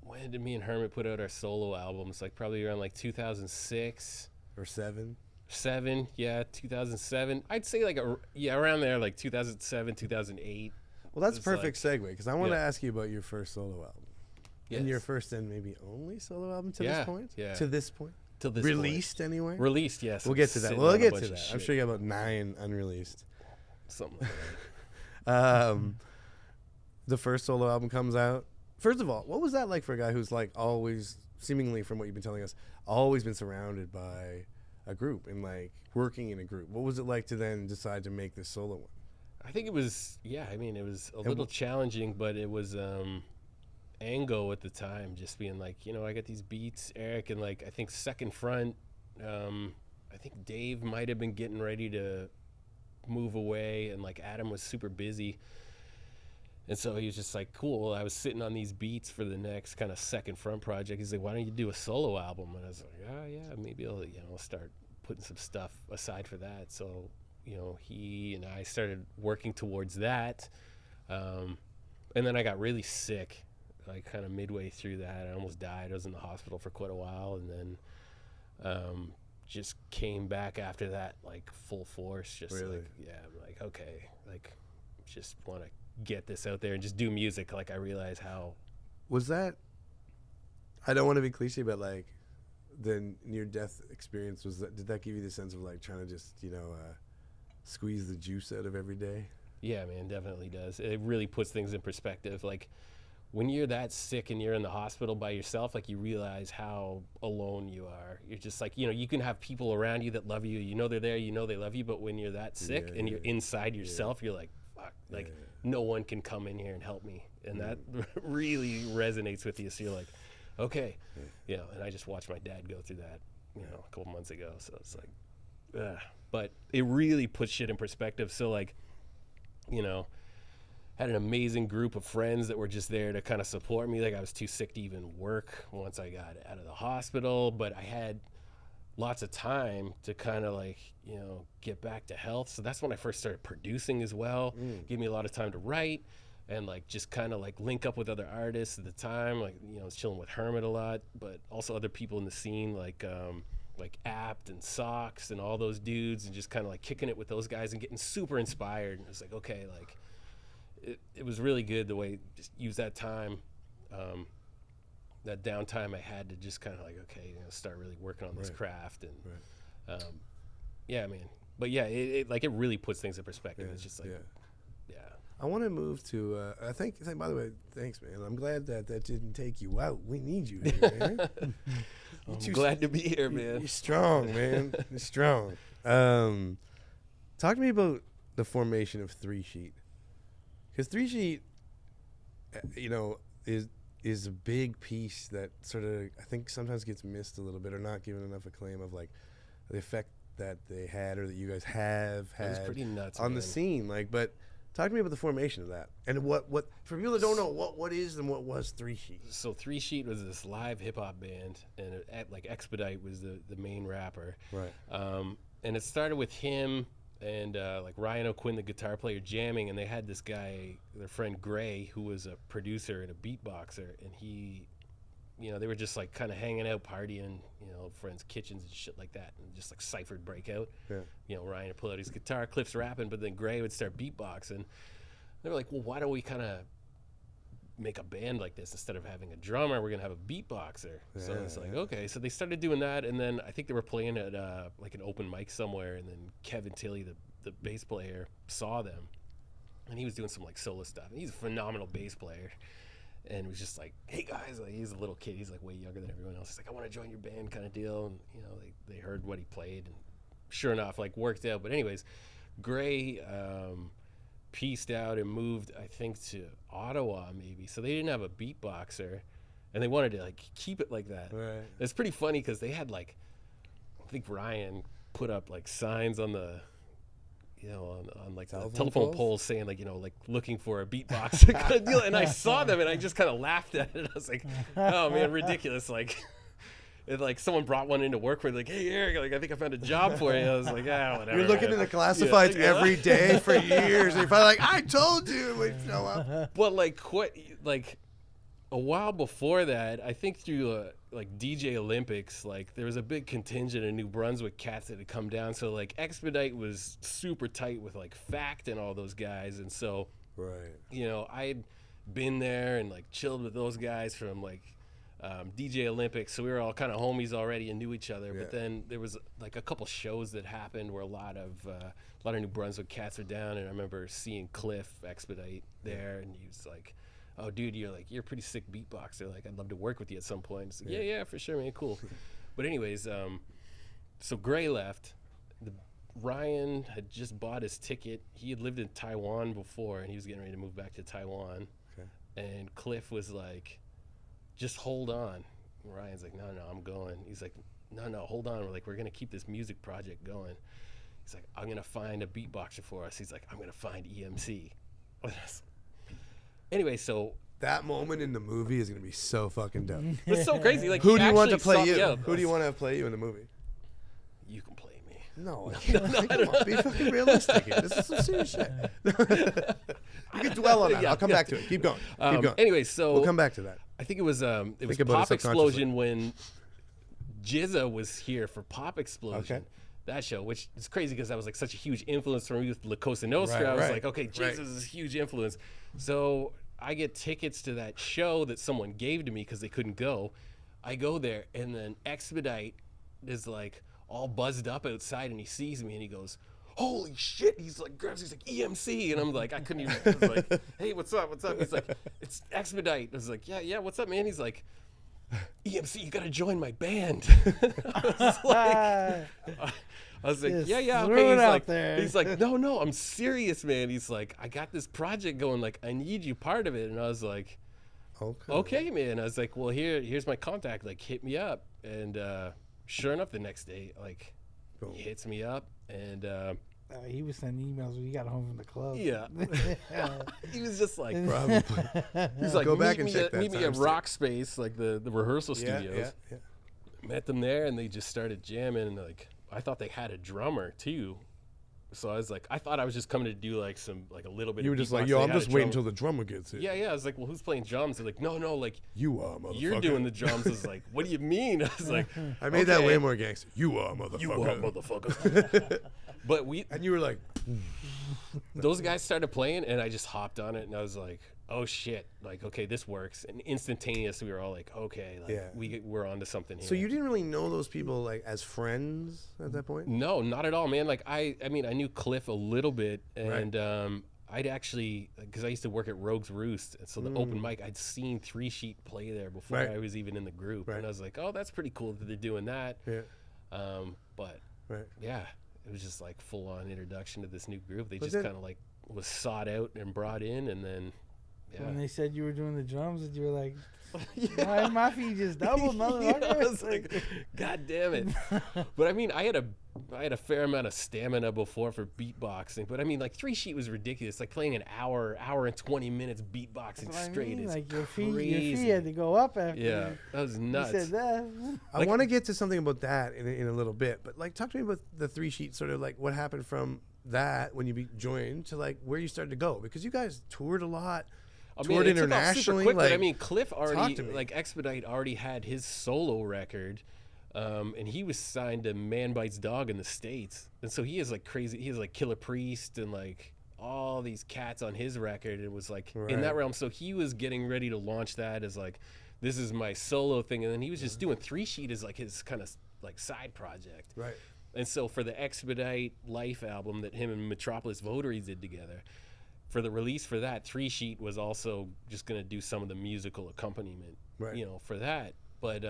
when did me and Hermit put out our solo albums? Like probably around like 2006 or 7. 2007. I'd say like around there, like 2007, 2008. Well, that's perfect segue, because I want to ask you about your first solo album. Yes. And your first and maybe only solo album to this point? Yeah. To this point? Till this Released anyway? Released, yes. We'll get to that. We'll get to that. I'm sure you got about 9 unreleased. Something like that. The first solo album comes out. First of all, what was that like for a guy who's like always, seemingly from what you've been telling us, always been surrounded by a group and like working in a group? What was it like to then decide to make this solo one? I think it was, it was a little challenging, but it was Ango at the time, just being like, I got these beats, Eric, and like, I think Second Front, I think Dave might have been getting ready to move away, and like Adam was super busy. And so he was just like, cool. I was sitting on these beats for the next kind of Second Front project. He's like, why don't you do a solo album? And I was like, yeah, maybe I'll, start putting some stuff aside for that. So, he and I started working towards that. And then I got really sick, like kind of midway through that. I almost died. I was in the hospital for quite a while. And then just came back after that, like full force. Just really? I'm like, okay, like just want to get this out there and just do music. Like I realize how was that, I don't want to be cliche, but like the near-death experience, did that give you the sense of like trying to just squeeze the juice out of every day? Yeah, man, definitely does. It really puts things in perspective. Like when you're that sick and you're in the hospital by yourself, like you realize how alone you are. You're just like, you can have people around you that love you, they're there, they love you, but when you're that sick and you're inside yourself, you're like, fuck, like no one can come in here and help me. And that really resonates with you. So you're like, okay, and I just watched my dad go through that, a couple months ago. So it's like, but it really puts shit in perspective. So like, had an amazing group of friends that were just there to kind of support me. Like I was too sick to even work once I got out of the hospital, but I had lots of time to kind of like, get back to health. So that's when I first started producing as well. Gave me a lot of time to write and like just kind of like link up with other artists at the time. Like, I was chilling with Hermit a lot, but also other people in the scene like Apt and Socks and all those dudes, and just kind of like kicking it with those guys and getting super inspired. And it was like, okay, like it was really good the way just use that time, that downtime I had to just kind of like, okay, start really working on this craft. And yeah, man. But yeah, it really puts things in perspective. It's just like, I want to move to, I think, by the way, thanks, man. I'm glad that didn't take you out. We need you here, man. I'm glad to be here, man. You're strong, man. You're strong. Talk to me about the formation of 3 Sheet. Because 3 Sheet, is a big piece that sort of, I think, sometimes gets missed a little bit or not given enough acclaim of like the effect that they had or that you guys have had was pretty nuts, on the scene. Like, but talk to me about the formation of that and what for people that don't know what is and what was 3 Sheet. So 3 Sheet was this live hip hop band, and like Expedite was the main rapper. Right. And it started with him and like Ryan O'Quinn, the guitar player, jamming, and they had this guy, their friend Gray, who was a producer and a beatboxer, and he, they were just like kind of hanging out, partying, friends' kitchens and shit like that, and just like ciphered breakout. Yeah. Ryan would pull out his guitar, Cliff's rapping, but then Gray would start beatboxing. They were like, well, why don't we kind of make a band like this instead of having a drummer? We're gonna have a beatboxer. So it's like, okay. So they started doing that, and then I think they were playing at like an open mic somewhere, and then Kevin Tilley, the bass player, saw them, and he was doing some like solo stuff. And he's a phenomenal bass player, and was just like, hey guys, like he's a little kid, he's like way younger than everyone else. He's like, I want to join your band, kind of deal. And they heard what he played, and sure enough, like worked out. But anyways, Gray pieced out and moved, I think, to Ottawa maybe. So they didn't have a beatboxer, and they wanted to like keep it like that. Right. It's pretty funny because they had like, I think Ryan put up like signs on the, on like the telephone poles saying like, like looking for a beatboxer kind of deal. And I saw them and I just kind of laughed at it. I was like, oh man, ridiculous. Like, And like someone brought one into work for like, hey Eric, like I think I found a job for you. I was like, whatever. You're looking in the classifieds every day for years, and you're finally like, I told you. Wait, show up. But like a while before that, I think through like DJ Olympics, like there was a big contingent of New Brunswick cats that had come down. So like Expedite was super tight with like Fact and all those guys, and so you know, I'd been there and like chilled with those guys from like DJ Olympics, so we were all kind of homies already and knew each other. But then there was like a couple shows that happened where a lot of New Brunswick cats were down, and I remember seeing Cliff Expedite there, and he was like, "Oh, dude, you're a pretty sick beatboxer. Like, I'd love to work with you at some point." It's like, yeah, for sure, man, cool. But anyways, so Gray left. Ryan had just bought his ticket. He had lived in Taiwan before, and he was getting ready to move back to Taiwan. And Cliff was like, just hold on. Ryan's like, no, I'm going. He's like, no, hold on. We're going to keep this music project going. He's like, I'm going to find a beatboxer for us. He's like, I'm going to find EMC. Anyway, so that moment in the movie is going to be so fucking dope. It's so crazy. Like, who do you want to play you? Up. Who do you want to play you in the movie? You can play me. No, come on, be fucking realistic here. This is some serious shit. You can dwell on that. I'll come back to it. Keep going. Keep going. Anyway, so we'll come back to that. I think it was Pop Explosion when Jizza was here for Pop Explosion. That show, which is crazy because that was like such a huge influence for me with La Cosa Nostra. I was like, okay, Jizza is a huge influence. So I get tickets to that show that someone gave to me because they couldn't go. I go there, and then Expedite is like all buzzed up outside, and he sees me and he goes, holy shit, he's like EMC, and I'm like, I couldn't even, I was like, hey, what's up? He's like, it's Expedite. I was like, yeah, what's up, man? He's like, EMC, you gotta join my band. I was like, yeah, okay. He's like, no, I'm serious, man. He's like, I got this project going, like, I need you part of it. And I was like, okay, man. I was like, well, here's my contact, like, hit me up. And sure enough, the next day, like, he hits me up, and he was sending emails when he got home from the club. Yeah. He was just like, probably. He's like, go back and check that. Meet me at Rock Space, like the rehearsal studios. Yeah. Met them there, and they just started jamming. And like, I thought they had a drummer too, so I was like, I thought I was just coming to do like a little bit. You were just like, yo, I'm just waiting until the drummer gets here. Yeah. I was like, well, who's playing drums? They're like, no, like you are, motherfucker. You're doing the drums. I was like, what do you mean? I was like, I made that way more gangster. You are, motherfucker. You are, motherfucker. But and you were like, those guys started playing, and I just hopped on it, and I was like, oh shit, like, okay, this works. And instantaneous, we were all like, okay, like, we're onto something here. So you didn't really know those people like as friends at that point? No, not at all, man. Like I mean, I knew Cliff a little bit, and I'd actually, because I used to work at Rogue's Roost, and so the open mic, I'd seen 3 Sheet play there before I was even in the group, and I was like, oh, that's pretty cool that they're doing that. But yeah, it was just like full on introduction to this new group. They just kind of like was sought out and brought in, and then. Yeah. When they said you were doing the drums, and you were like, my feet just doubled, motherfucker. I was like, God damn it. But I mean, I had a fair amount of stamina before for beatboxing. But I mean, like 3 Sheet was ridiculous. Like playing an hour and 20 minutes beatboxing straight is like your crazy. feet had to go up after. Yeah, that was nuts. You said that. I want to get to something about that in a little bit. But like, talk to me about the 3 Sheet, sort of like what happened from that when you joined to like where you started to go, because you guys toured a lot. Toured internationally, quick, but I mean, Cliff already, like Expedite, already had his solo record, and he was signed to Man Bites Dog in the States, and so he is like crazy. He has like Killer Priest and like all these cats on his record. It was like in that realm. So he was getting ready to launch that as like, this is my solo thing, and then he was just doing 3 Sheet as like his kind of like side project. Right. And so for the Expedite Life album that him and Metropolis Votaries did together. For the release for that, 3 Sheet was also just going to do some of the musical accompaniment, you know, for that. But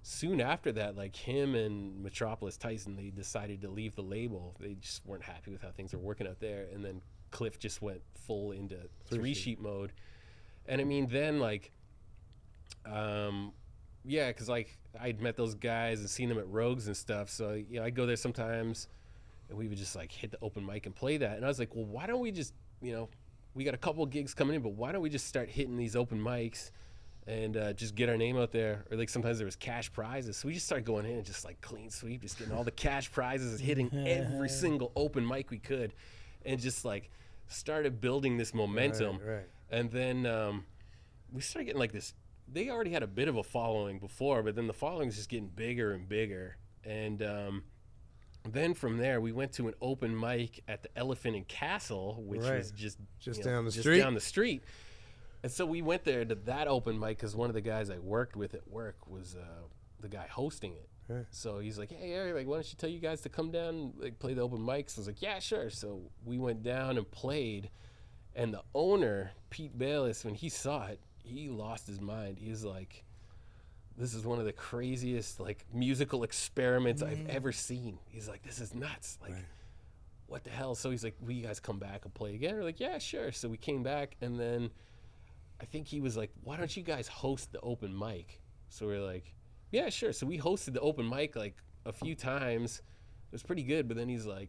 soon after that, like him and Metropolis Tyson, they decided to leave the label. They just weren't happy with how things were working out there. And then Cliff just went full into 3 Sheet mode. And I mean, then like, because like I'd met those guys and seen them at Rogues and stuff. So, you know, I'd go there sometimes and we would just like hit the open mic and play that. And I was like, well, why don't we just, you know, we got a couple gigs coming in, but why don't we just start hitting these open mics and just get our name out there. Or like sometimes there was cash prizes, so we just started going in and just like clean sweep, just getting all the cash prizes, hitting every single open mic we could, and just like started building this momentum. Right. And then we started getting like this. They already had a bit of a following before, but then the following is just getting bigger and bigger. And then from there, we went to an open mic at the Elephant and Castle, which was just down the just street. down the street. And so we went there to that open mic because one of the guys I worked with at work was the guy hosting it. Right. So he's like, hey, Eric, like, why don't you tell you guys to come down and like, play the open mics? I was like, yeah, sure. So we went down and played. And the owner, Pete Bayless, when he saw it, he lost his mind. He was like, this is one of the craziest like musical experiments I've ever seen. He's like, this is nuts. Like, what the hell? So he's like, will you guys come back and play again? We're like, yeah, sure. So we came back, and then I think he was like, why don't you guys host the open mic? So we're like, yeah, sure. So we hosted the open mic like a few times. It was pretty good, but then he's like,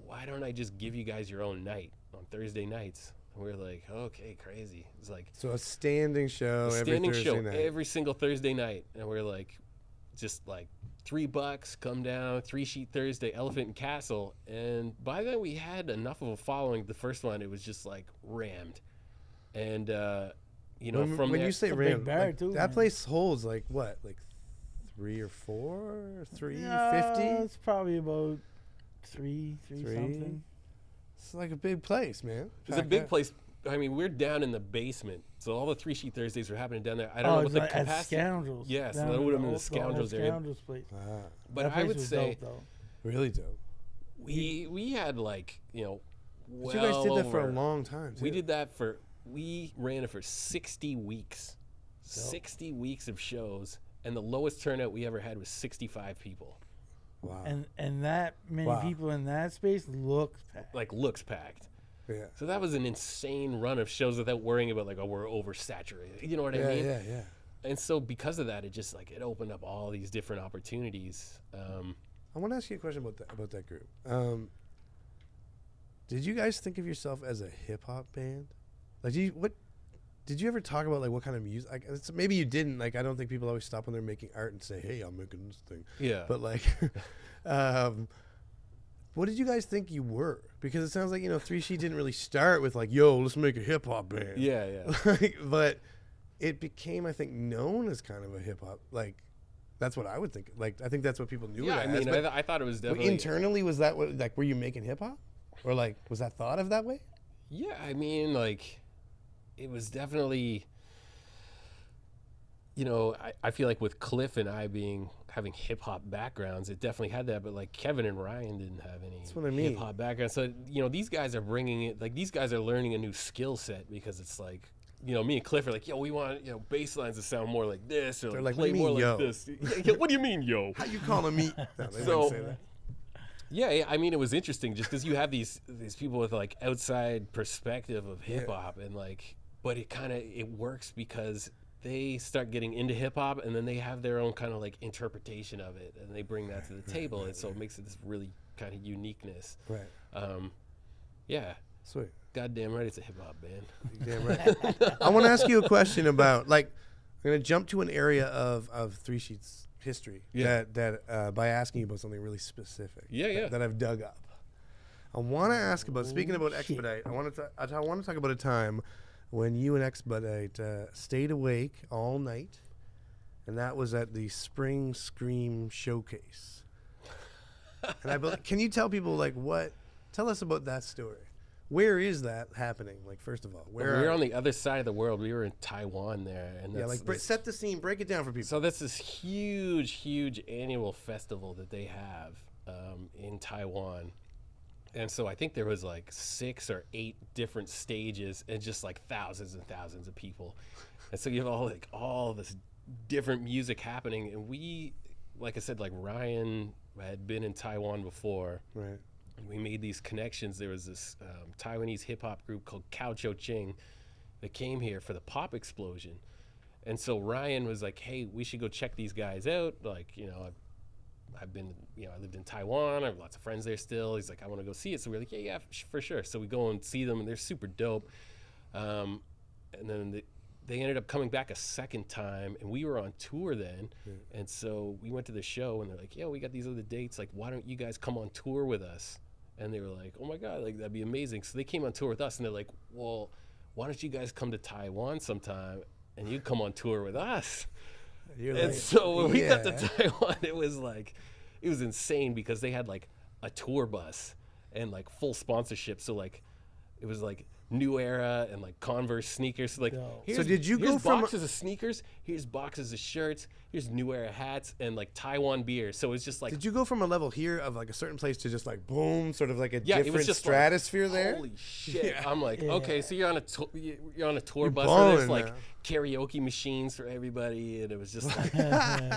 why don't I just give you guys your own night on Thursday nights? And we're like, okay, crazy. It's like So a standing show every Thursday night. every single Thursday night. And we're like, just like $3, come down, 3 Sheet Thursday, Elephant and Castle. And by then we had enough of a following. The first one, it was just like rammed. And, you know, when there, you say a big ram, bar like, too, that man. place holds like what, like 3 or 4, 350? It's probably about three Three? something. It's like a big place, man. it's a big place. I mean, we're down in the basement. So all the 3 Sheet Thursdays were happening down there. I don't know what the at capacity. Scoundrels. Yes, down that in would have the been the old Scoundrels area. Scoundrels place. But That I place would was say dope, though. Really dope. we had like, you know, But you guys did that for a over- long time, too. We ran it for 60 weeks. 60 weeks of shows, and the lowest turnout we ever had was 65 people. Wow. And that many Wow. people in that space looks packed. Like, looks packed. Yeah. So that was an insane run of shows without worrying about like, oh, we're oversaturated. You know what I mean? Yeah. And so because of that, it just like it opened up all these different opportunities. I want to ask you a question about that group. Did you guys think of yourself as a hip hop band? Like, did you ever talk about like what kind of music? Like, maybe you didn't. Like, I don't think people always stop when they're making art and say, "Hey, I'm making this thing." Yeah. But like, what did you guys think you were? Because it sounds like 3 Sheet didn't really start with like, "Yo, let's make a hip hop band." Yeah. But it became, I think, known as kind of a hip hop. Like, that's what I would think. Like, I think that's what people knew Yeah, it I as. mean, But I thought it was definitely internally, was that what, like, were you making hip hop, or like, was that thought of that way? Yeah, I mean, like, it was definitely, I feel like with Cliff and I having hip hop backgrounds, it definitely had that. But like Kevin and Ryan didn't have any what I mean. hip hop background. So, these guys are bringing it, like, these guys are learning a new skill set because it's like, me and Cliff are like, yo, we want, bass lines to sound more like this, or They're like, like, play "What do you more mean, like yo?" this. Yeah, what do you mean, yo? How you calling me? No, they So- wouldn't say that. Yeah, I mean, it was interesting just because you have these people with like outside perspective of hip hop, and like, but it works because they start getting into hip hop, and then they have their own kind of like interpretation of it, and they bring that to the table, and so it makes it this really kind of uniqueness. Right. Yeah, Sweet. goddamn right, it's a hip hop band. Damn right. I want to ask you a question about, like, I'm going to jump to an area of 3 Sheet's history that by asking you about something really specific. Yeah. That I've dug up. I want to ask about, speaking about Expedite, I want to talk about a time when you and Expedite stayed awake all night, and that was at the Spring Scream Showcase. And can you tell people, like, tell us about that story. Where is that happening? Like, first of all, We're on the other side of the world. We were in Taiwan there, and that's set the scene, break it down for people. So that's this huge annual festival that they have in Taiwan. And so I think there was like 6 or 8 different stages and just like thousands and thousands of people. And so you have all this different music happening. And we, like I said, like Ryan had been in Taiwan before. Right. And we made these connections. There was this Taiwanese hip hop group called Cao Cho Ching that came here for the pop explosion. And so Ryan was like, hey, we should go check these guys out. Like, I've been, I lived in Taiwan. I have lots of friends there still. He's like, I want to go see it. So we're like, yeah, for sure. So we go and see them, and they're super dope. And then they ended up coming back a second time, and we were on tour then. And so we went to the show, and they're like, yeah, we got these other dates. Like, why don't you guys come on tour with us? And they were like, oh my God, like that'd be amazing. So they came on tour with us, and they're like, well, why don't you guys come to Taiwan sometime and you come on tour with us? And so when we got to Taiwan, it was insane because they had like a tour bus and like full sponsorship. So like, it was like New Era and like Converse sneakers. So like, so did you go here's from boxes of sneakers? Here's boxes of shirts. Here's New Era hats and like Taiwan beer. So it's just like. Did you go from a level here of like a certain place to just like boom, sort of like a it was different just stratosphere like, there? Holy shit! I'm like, okay, so you're on a tour bus. balling And there's like now. karaoke machines for everybody, and it was just like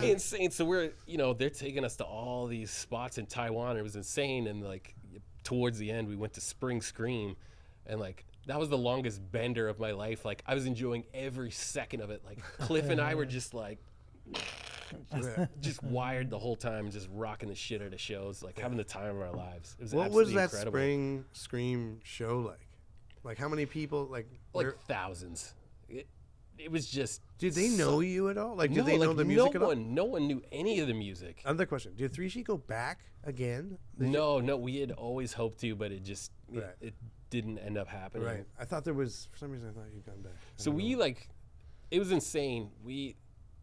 insane. So we're, they're taking us to all these spots in Taiwan. It was insane, and like towards the end, we went to Spring Scream, and like. That was the longest bender of my life. Like, I was enjoying every second of it. Like, Cliff and I were just like, just wired the whole time, just rocking the shit out of shows, like having the time of our lives. It was What was absolutely that incredible. Spring Scream show like? Like, how many people? Like thousands. It was just. Did they know you at all? Like, did no, they know like, the music at all? No one knew any of the music. Another question: did 3 Sheet go back again? No, we had always hoped to, but it just Right. it didn't end up happening. Right. I thought there was, for some reason, I thought you'd gone back. So we it was insane. We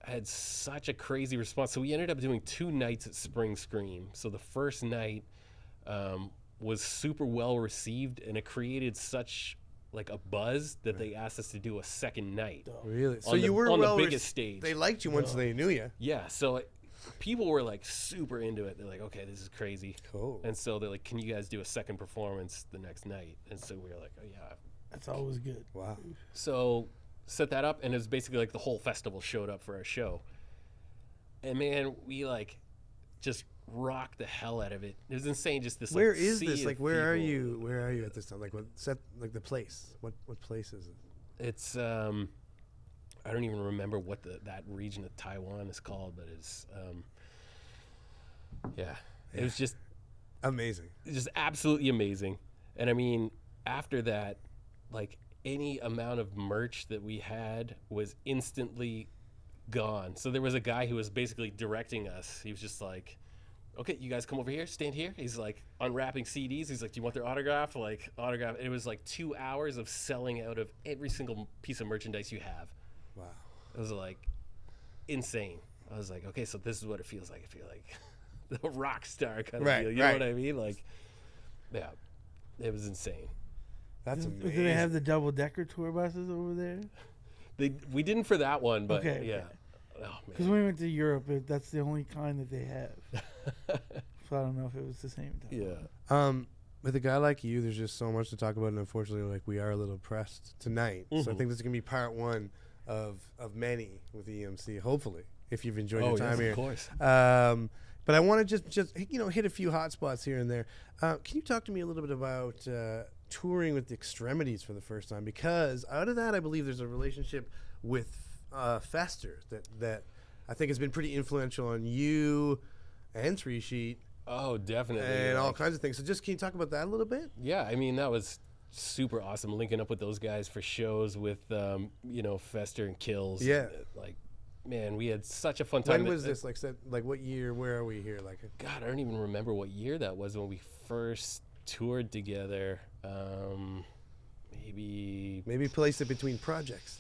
had such a crazy response. So we ended up doing 2 nights at Spring Scream. So the first night was super well received, and it created such like a buzz that they asked us to do a second night. Really? So on you the, were on well the biggest stage. They liked you once they knew you. Yeah. So people were like super into it. They're like, okay, this is crazy. Cool. And so they're like, can you guys do a second performance the next night? And so we were like, oh yeah. That's always good. Wow. So set that up, and it was basically like the whole festival showed up for our show. And man, we like just rocked the hell out of it. It was insane. Just this. Where like, is sea this? of Like, where are people. you? Where are you at this time? Like, what set? Like the place? What place is it? It's I don't even remember what that region of Taiwan is called, but it's it was just Amazing. just absolutely amazing. And I mean, after that, like any amount of merch that we had was instantly gone. So there was a guy who was basically directing us. He was just like, okay, you guys come over here, stand here. He's like unwrapping CDs. He's like, do you want their autograph? Like, autograph. And it was like 2 hours of selling out of every single piece of merchandise you have. Wow. It was like insane. I was like, okay, so this is what it feels like. I feel like the rock star kind of Right, deal. You know right. what I mean? Like, yeah, it was insane. That's Do amazing. they have the double-decker tour buses over there? We didn't for that one, but Okay, yeah. okay. Oh Because man. when we went to Europe, that's the only kind that they have. So I don't know if it was the same time. Yeah. With a guy like you, there's just so much to talk about, and unfortunately, like, we are a little pressed tonight. So I think this is gonna be part 1 of many with EMC. Hopefully, if you've enjoyed your time yes, here. of course. But I want to just hit a few hot spots here and there. Can you talk to me a little bit about touring with the Extremities for the first time? Because out of that, I believe there's a relationship with Fester that I think has been pretty influential on you and 3 Sheet Oh, definitely. and all like- kinds of things. So just can you talk about that a little bit? Yeah, I mean, that was super awesome linking up with those guys for shows with, Fester and Kills. Yeah. Like, man, we had such a fun time. When was this? Like what year? Where are we here? Like, God, I don't even remember what year that was when we first toured together. Maybe place it between projects.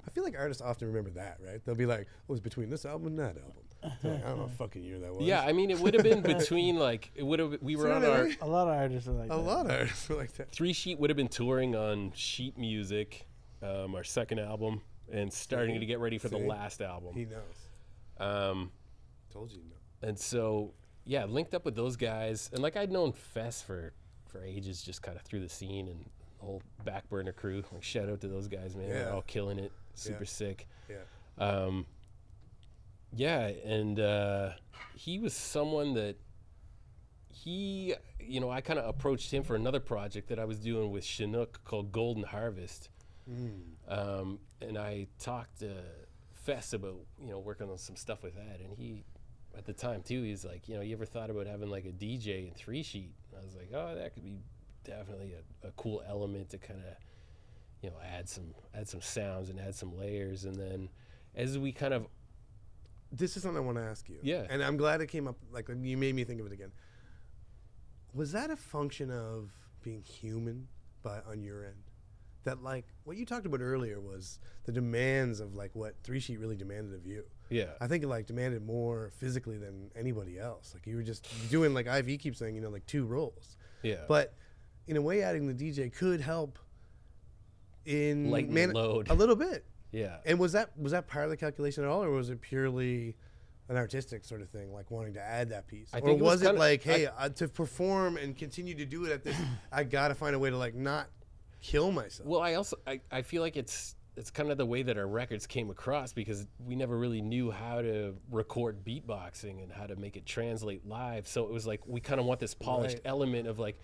I feel like artists often remember that, right? They'll be like, "Oh, it was between this album and that album." So, like, I don't know what fucking year that was. Yeah, I mean, it would have been between like we were on our A lot of artists are like a that. lot of artists were like that. 3 Sheet would have been touring on Sheet Music, our second album, and starting to get ready for the See? last album. He knows. Told you no. And so, yeah, linked up with those guys, and like I'd known Fess for ages, just kind of through the scene and the whole Back Burner crew. Like, shout out to those guys, man. They're Yeah. all killing it, super Yeah. sick. Yeah. Yeah, and he was someone that I kind of approached him for another project that I was doing with Chinook called Golden Harvest. And I talked to Fess about, working on some stuff with that. And he, at the time too, he's like, you ever thought about having like a DJ in 3 Sheet? I was like, oh, that could be definitely a cool element to kind of, you know, add some sounds and add some layers, and then as we kind of This is something I want to ask you. Yeah. And I'm glad it came up. Like you made me think of it again. Was that a function of being human on your end? That like what you talked about earlier was the demands of like what 3 Sheet really demanded of you. Yeah. I think it like demanded more physically than anybody else. Like you were just doing, like Ivy keeps saying, you know, like 2 roles. Yeah. But in a way, adding the DJ could help in lighten the load a little bit. Yeah. And was that part of the calculation at all, or was it purely an artistic sort of thing, like wanting to add that piece? I Or think it was was it like, kinda- hey, to perform and continue to do it at this, I gotta find a way to like not kill myself? Well, I feel like it's kind of the way that our records came across, because we never really knew how to record beatboxing and how to make it translate live. So it was like we kind of want this polished Right. element of like,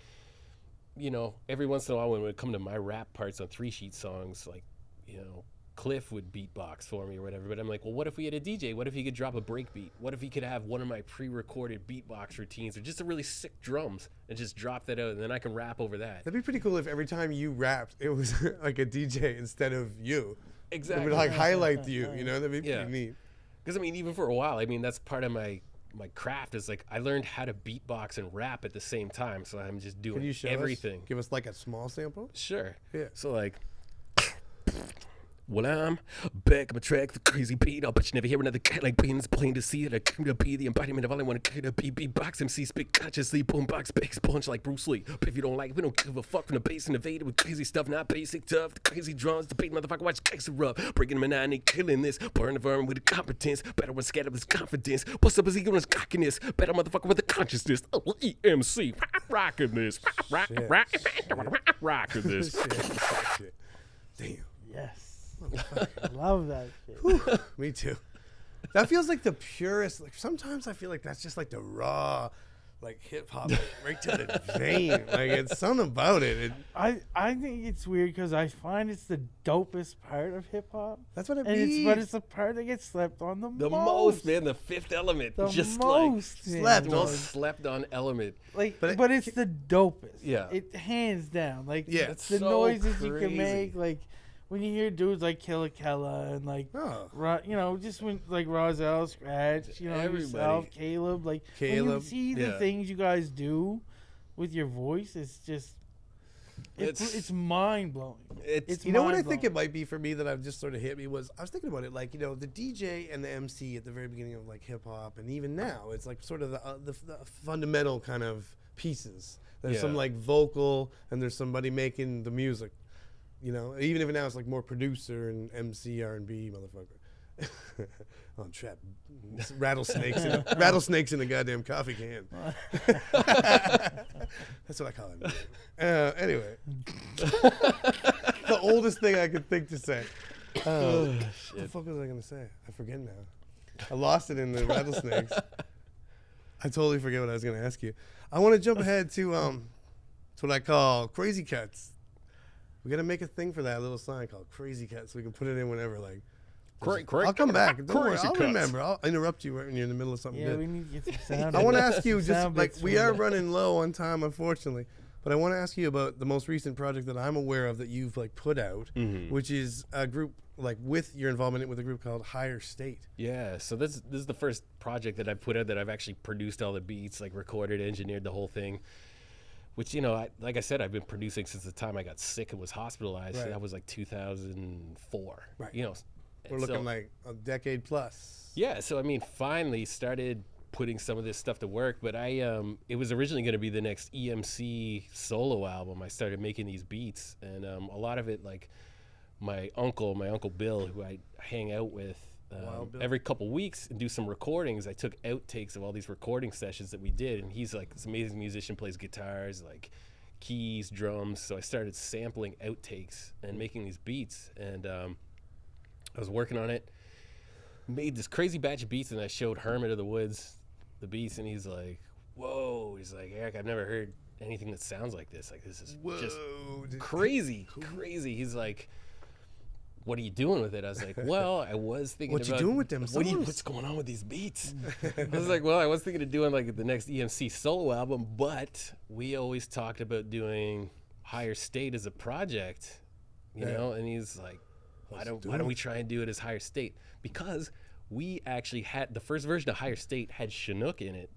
you know, every once in a while when it would come to my rap parts on 3 Sheet songs, like, you know, Cliff would beatbox for me or whatever. But I'm like, well, what if we had a DJ? What if he could drop a break beat? What if he could have one of my pre-recorded beatbox routines or just a really sick drums and just drop that out, and then I can rap over that? That'd be pretty cool if every time you rapped, it was like a DJ instead of you. Exactly. It would like highlight you, you know? That'd be Yeah. pretty neat. Because I mean, even for a while, I mean, that's part of my craft is like I learned how to beatbox and rap at the same time. So I'm just doing Can you show everything. us? Give us like a small sample? Sure. Yeah. So like, well, I'm back on my track, the crazy beat. I'll bet you never hear another cat like being. It's plain to see it. I came to be the embodiment of all I want to be. Beatbox MC, spit consciously, boombox, bass punch like Bruce Lee. But if you don't like it, we don't give a fuck from the bass innovated with crazy stuff, not basic tough. The crazy drums, the beat motherfucker, watch gangster rub. Breaking them and killing this. Burn the vermin with the competence. Better one scared of his confidence. What's up his ego and his cockiness? Better motherfucker with the consciousness. Oh, EMC, rocking this. Rocking this. Shit. Damn. Yes. Love that shit. Whew, me too. That feels like the purest. Like sometimes I feel like that's just like the raw, like hip hop, like, right to the vein. Like it's something about it. I think it's weird because I find it's the dopest part of hip hop. That's what it And means. but it's the part that gets slept on the most, man. The fifth element. The just most, like man. slept the on. most slept on element. Like, But but, it- it's the dopest. Yeah. It hands down. Like, Yeah. It's the so noises you crazy. can make. Like, when you hear dudes like Killa Kella and like, Oh. you know, just when like Rozelle, Scratch, you know, Everybody. yourself, Caleb. Like, when Caleb. you see the Yeah. things you guys do with your voice, it's just, it's mind blowing. It's You know what I think it might be for me that I've just sort of hit me was I was thinking about it like, you know, the DJ and the MC at the very beginning of like hip hop, and even now it's like sort of the fundamental kind of pieces. There's some Yeah. like vocal and there's somebody making the music, you know, even if now it's like more producer and MC R&B motherfucker. On trap rattlesnakes in a goddamn coffee can. That's what I call it. Anyway, the oldest thing I could think to say. What the fuck was I gonna say? I forget now. I lost it in the rattlesnakes. I totally forget what I was gonna ask you. I want to jump ahead to it's what I call crazy cuts. We gotta make a thing for that little sign called crazy cuts so we can put it in whenever like. I'll come back. Don't worry. Crazy I'll cuts. remember. I'll interrupt you when you're in the middle of something Yeah, good. we need to get some sound. I want to bits- ask you some just sound like bits we for are that. running low on time, unfortunately. But I want to ask you about the most recent project that I'm aware of that you've like put out, which is a group like with your involvement with a group called Higher State. Yeah, so this is the first project that I put out that I've actually produced all the beats, like recorded, engineered the whole thing. Which, you know, like I said, I've been producing since the time I got sick and was hospitalized. Right. That was like 2004. Right. You know, We're and looking so- like a decade plus. Yeah, so I mean, finally started putting some of this stuff to work. But it was originally going to be the next EMC solo album. I started making these beats, and a lot of it, like my uncle Bill, who I hang out with Wild Bill. every couple weeks and do some recordings. I took outtakes of all these recording sessions that we did, and he's like this amazing musician, plays guitars, like keys, drums. So I started sampling outtakes and making these beats, and I was working on it. Made this crazy batch of beats, and I showed Hermit of the Woods the beats, and he's like, "Whoa!" He's like, "Eric, I've never heard anything that sounds like this. Like, this is just crazy." He's like, "What are you doing with it?" I was like, "Well, I was thinking What you about doing with them songs?" what's going on with these beats." I was like, "Well, I was thinking of doing like the next EMC solo album, but we always talked about doing Higher State as a project." you know, and he's like, why don't we try and do it as Higher State? Because we actually had the first version of Higher State had Chinook in it,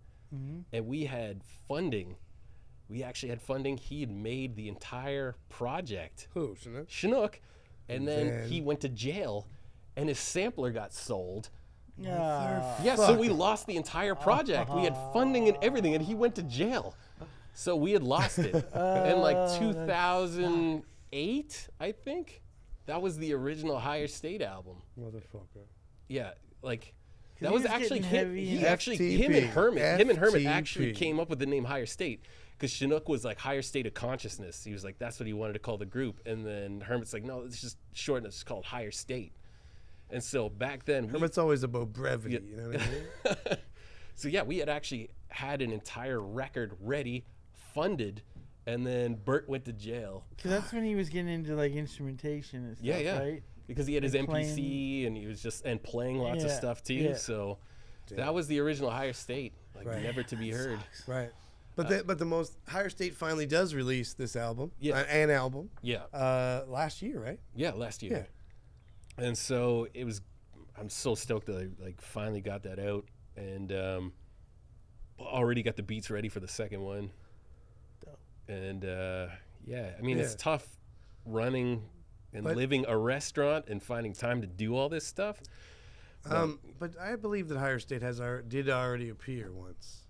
and we had funding. We actually had funding. He had made the entire project. Who, Chinook? Chinook, and then he went to jail, and his sampler got sold. Yeah, so we lost the entire project. We had funding and everything, and he went to jail. So we had lost it in like 2008, I think. That was the original Higher State album. Motherfucker. Yeah, like that he was was actually getting him. heavy He and actually him and Hermit actually came up with the name Higher State because Chinook was like Higher State of Consciousness. He was like, that's what he wanted to call the group, and then Hermit's like, no, it's just short. It's called Higher State. And so back then, Hermit's always about brevity. You know what I mean? So yeah, we had actually had an entire record ready, funded, and then Bert went to jail. Cause that's when he was getting into like instrumentation and stuff, right? Because he had his Like MPC and he was just playing lots of stuff too. Yeah. So that was the original Higher State, like never to be heard. Right. But the most Higher State finally does release this album. Yeah. An album. Yeah. Last year, right? Yeah, last year. Yeah. And so it was. I'm so stoked that I like finally got that out and already got the beats ready for the second one. And yeah, I mean it's tough running and living a restaurant and finding time to do all this stuff. But I believe that Higher State did already appear once,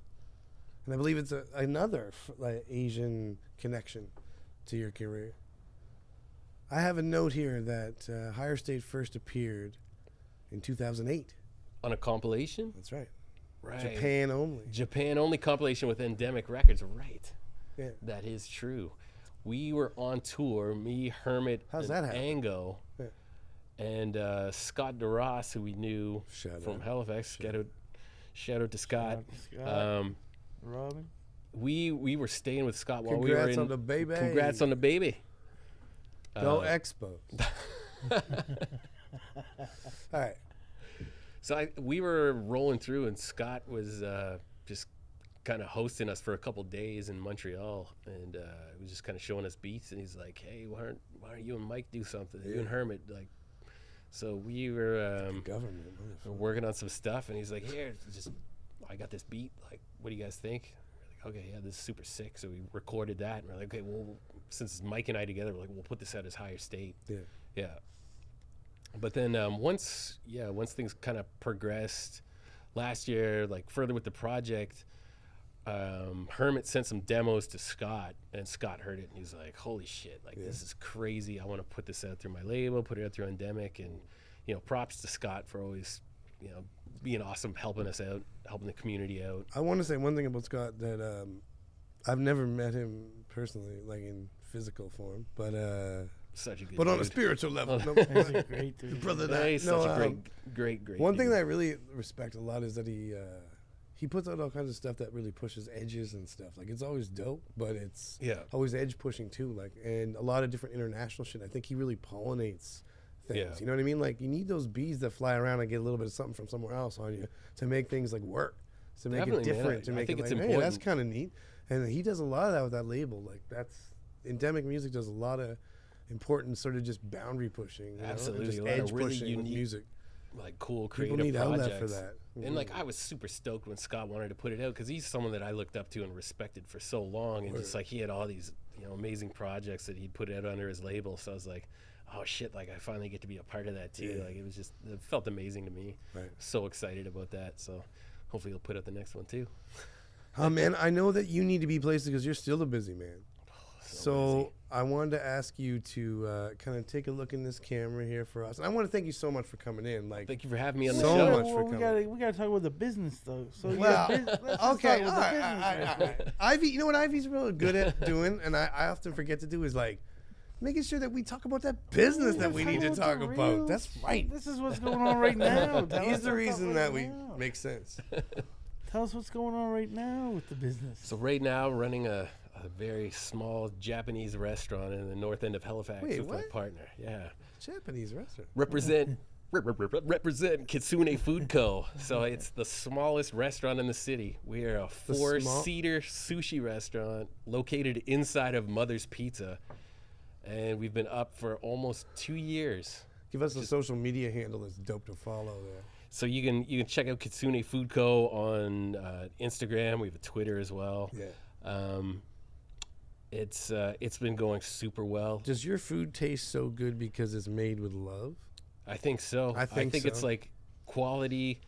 and I believe it's another like Asian connection to your career. I have a note here that Higher State first appeared in 2008 on a compilation. That's right. Right. Japan only compilation with Endemic Records. Right. Yeah. That is true. We were on tour, me, Hermit, How's and that happen? Ango, and Scott DeRoss, who we knew from Halifax. Shout out to Scott. Robin. We were staying with Scott while we were Congrats in. on the baby. Congrats on the baby. Go Expos. All right. So we were rolling through, and Scott was just kind of hosting us for a couple days in Montreal, and he was just kind of showing us beats. And he's like, "Hey, why don't you and Mike do something? You and Hermit, like." So we were working on some stuff, and he's like, "Here, I got this beat. Like, what do you guys think?" We're like, "Okay, yeah, this is super sick." So we recorded that, and we're like, "Okay, well, since Mike and I together, we're like, we'll put this out as Higher State." Yeah. But then once things kind of progressed last year, like further with the project, Hermit sent some demos to Scott, and Scott heard it, and he's like, "Holy shit! Like this is crazy. I want to put this out through my label, put it out through Endemic." And props to Scott for always, being awesome, helping us out, helping the community out. I want to say one thing about Scott that I've never met him personally, like in physical form, but such a good but dude. on a spiritual level. He's a great dude. Brother, He's such a great one dude. thing that I really respect a lot is that he puts out all kinds of stuff that really pushes edges and stuff. Like it's always dope, but it's always edge pushing too. Like, and a lot of different international shit. I think he really pollinates things. Yeah. You know what I mean? Like you need those bees that fly around and get a little bit of something from somewhere else on you to make things like work, to make Definitely, it different, man. to I make think it it's like, hey, important. that's kind of neat. And he does a lot of that with that label. Like that's Endemic Music does a lot of important sort of just boundary pushing. Absolutely, just a lot edge of really pushing with unique music. Like cool People creative need projects. outlet for that. And like I was super stoked when Scott wanted to put it out because he's someone that I looked up to and respected for so long, and just like he had all these amazing projects that he'd put out under his label. So I was like, oh shit, like I finally get to be a part of that too. Like it felt amazing to me. Right. So excited about that. So hopefully he'll put out the next one too. Man, I know that you need to be places because you're still a busy man. So busy. I wanted to ask you to kind of take a look in this camera here for us. And I want to thank you so much for coming in. Like, Thank you for having me on the So show. much for coming. We gotta talk about the business though. So well, let's just okay, talk all about the right, business. all right. Ivy, you know what Ivy's really good at doing, and I often forget to do is like making sure that we talk about that business that we need to talk about. That's right. This is what's going on right now. Tell He's us the what's reason up that right we now. make sense. Tell us what's going on right now with the business. So right now, running a very small Japanese restaurant in the north end of Halifax Wait, with my what? partner. Yeah. Japanese restaurant. Represent Kitsune Food Co. So it's the smallest restaurant in the city. We are a The small- 4-seater sushi restaurant located inside of Mother's Pizza. and we've been up for almost 2 years. Give us a social media handle that's dope to follow there. So you can check out Kitsune Food Co. on Instagram. We have a Twitter as well. Yeah. It's been going super well. Does your food taste so good because it's made with love? I think so. I think it's so. like quality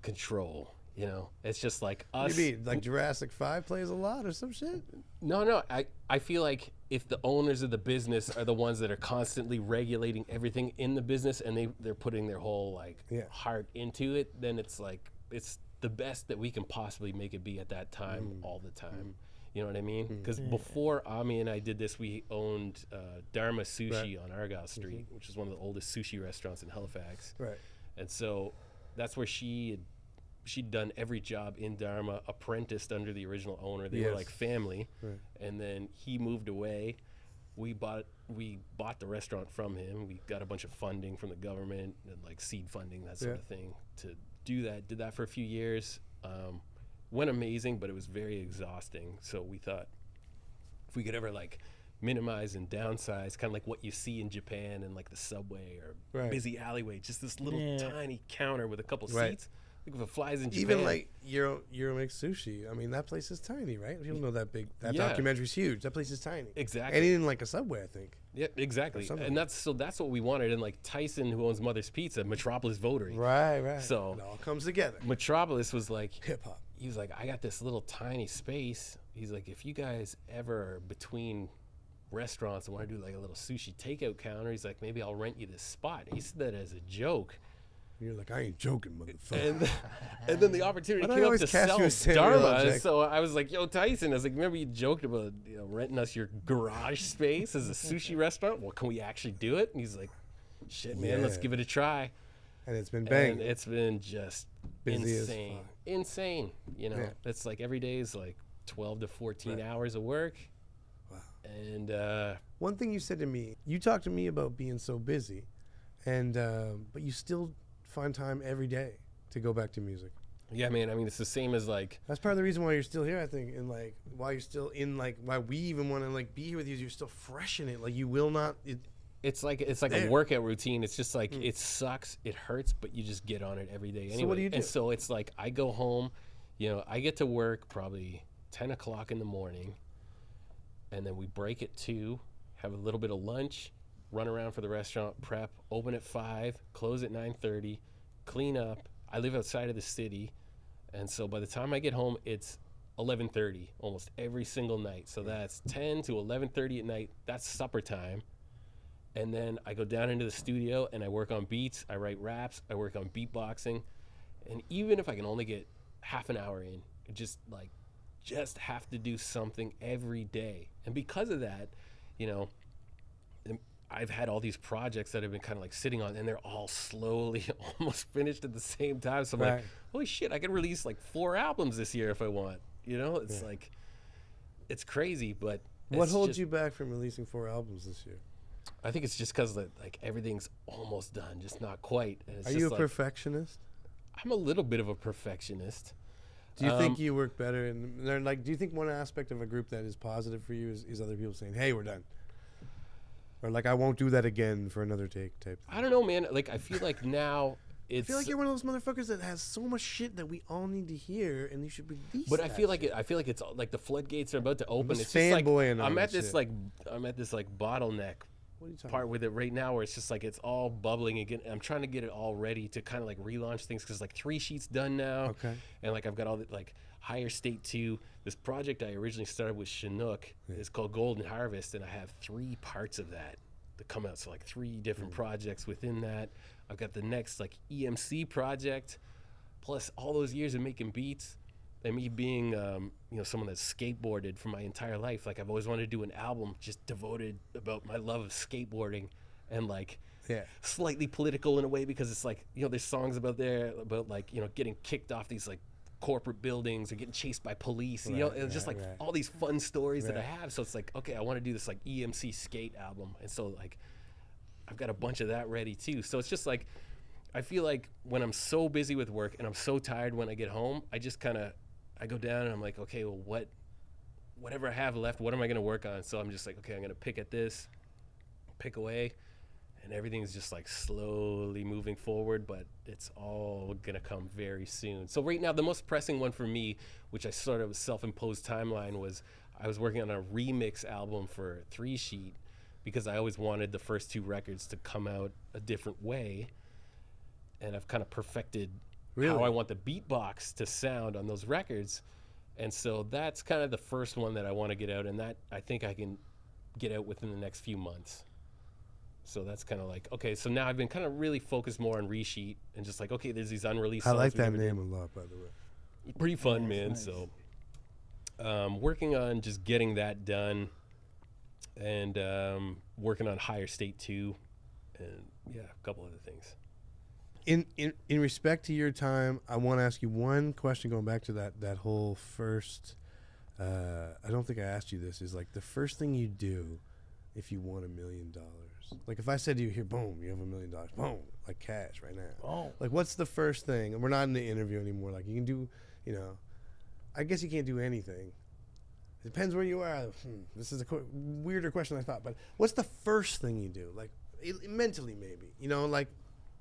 control. You know, it's just like us. What do you mean? Like Jurassic 5 plays a lot or some shit? No. I feel like if the owners of the business are the ones that are constantly regulating everything in the business and they're putting their whole heart into it, then it's like it's the best that we can possibly make it be at that time all the time. You know what I mean? Because before Ami and I did this, we owned Dharma Sushi on Argyle Street, which is one of the oldest sushi restaurants in Halifax. Right. And so that's where she'd done every job in Dharma, apprenticed under the original owner. They were like family. Right. And then he moved away. We bought the restaurant from him. We got a bunch of funding from the government and like seed funding, that sort of thing, to do that. Did that for a few years. Went amazing, but it was very exhausting. So we thought if we could ever like minimize and downsize, kind of like what you see in Japan and like the subway or busy alleyway, just this little tiny counter with a couple seats. Like if it flies in Japan. Even like Euro makes sushi. I mean, that place is tiny, right? People know that big. That documentary's huge. That place is tiny. Exactly. And even like a Subway, I think. Yeah, exactly. And that's what we wanted. And like Tyson, who owns Mother's Pizza, Metropolis Votary. Right. So it all comes together. Metropolis was like hip hop. He was like, I got this little tiny space. He's like, if you guys ever are between restaurants and want to do like a little sushi takeout counter, he's like, maybe I'll rent you this spot. He said that as a joke. You're like, I ain't joking, motherfucker. And then the opportunity came up to sell Dharma. So I was like, yo, Tyson, I was like, remember you joked about renting us your garage space as a sushi restaurant? Well, can we actually do it? And he's like, shit, man, let's give it a try. And it's been bang. And it's been just insane. Insane. You know, it's like every day is like 12 to 14 hours of work. Wow. And one thing you said to me, you talked to me about being so busy, and but you still find time every day to go back to music. Yeah, man. I mean, it's the same as like. That's part of the reason why you're still here, I think, and like why you're still in, like why we even want to like be here with you. Is you're still fresh in it. Like you will not. It's like a workout routine. It's just like it sucks, it hurts, but you just get on it every day anyway. So what do you do? And so it's like I go home, I get to work probably 10 o'clock in the morning, and then we break at 2, have a little bit of lunch, run around for the restaurant, prep, open at 5, close at 9:30, clean up. I live outside of the city, and so by the time I get home, it's 11:30 almost every single night. So that's 10 to 11:30 at night. That's supper time. And then I go down into the studio and I work on beats, I write raps, I work on beatboxing. And even if I can only get half an hour in, just have to do something every day. And because of that, I've had all these projects that I've been kind of like sitting on, and they're all slowly almost finished at the same time. So I'm like, holy shit, I can release like 4 albums this year if I want. It's like, it's crazy, but what holds you back from releasing 4 albums this year? I think it's just because like everything's almost done, just not quite. And it's Are just you a perfectionist? I'm a little bit of a perfectionist. Do you think you work better? And like, do you think one aspect of a group that is positive for you is other people saying, "Hey, we're done," or like, "I won't do that again for another take" type? I don't know, man. Like, I feel like now I feel like you're one of those motherfuckers that has so much shit that we all need to hear, and you should release. But I feel like it's like the floodgates are about to open. It's just like I'm at this bottleneck part with it right now where it's just like it's all bubbling again. I'm trying to get it all ready to kind of like relaunch things because like 3 sheets done now. Okay. And like I've got all the like Higher State 2. This project I originally started with Chinook is called Golden Harvest, and I have 3 parts of that come out. So like 3 different projects within that. I've got the next like EMC project, plus all those years of making beats. And me being, someone that's skateboarded for my entire life, like I've always wanted to do an album just devoted about my love of skateboarding, and like slightly political in a way because it's like there's songs about like getting kicked off these like corporate buildings or getting chased by police, just like all these fun stories that I have. So it's like, okay, I want to do this like EMC skate album, and so like I've got a bunch of that ready too. So it's just like I feel like when I'm so busy with work and I'm so tired when I get home, I just kind of I go down and I'm like, okay, well, whatever I have left, what am I going to work on? So I'm just like, okay, I'm going to pick at this, pick away, and everything's just like slowly moving forward, but it's all gonna come very soon. So right now, the most pressing one for me, which I sort of self-imposed timeline, was I was working on a remix album for 3 Sheet, because I always wanted the first 2 records to come out a different way, and I've kind of perfected how I want the beatbox to sound on those records. And so that's kind of the first one that I want to get out, and that I think I can get out within the next few months. So that's kind of like, okay, so now I've been kind of really focused more on Resheet and just like, okay, there's these unreleased songs. I like that name a lot, by the way. Pretty fun, man. Nice. So working on just getting that done, and working on Higher State 2, and yeah, a couple other things. In respect to your time, I want to ask you one question going back to that whole first, I don't think I asked you this, is like the first thing you do if you won $1 million. Like if I said to you, here, boom, you have $1 million, boom, like cash right now. Oh. Like what's the first thing? And we're not in the interview anymore. Like you can do, I guess you can't do anything. It depends where you are. This is a weirder question than I thought, but what's the first thing you do? Like mentally maybe, like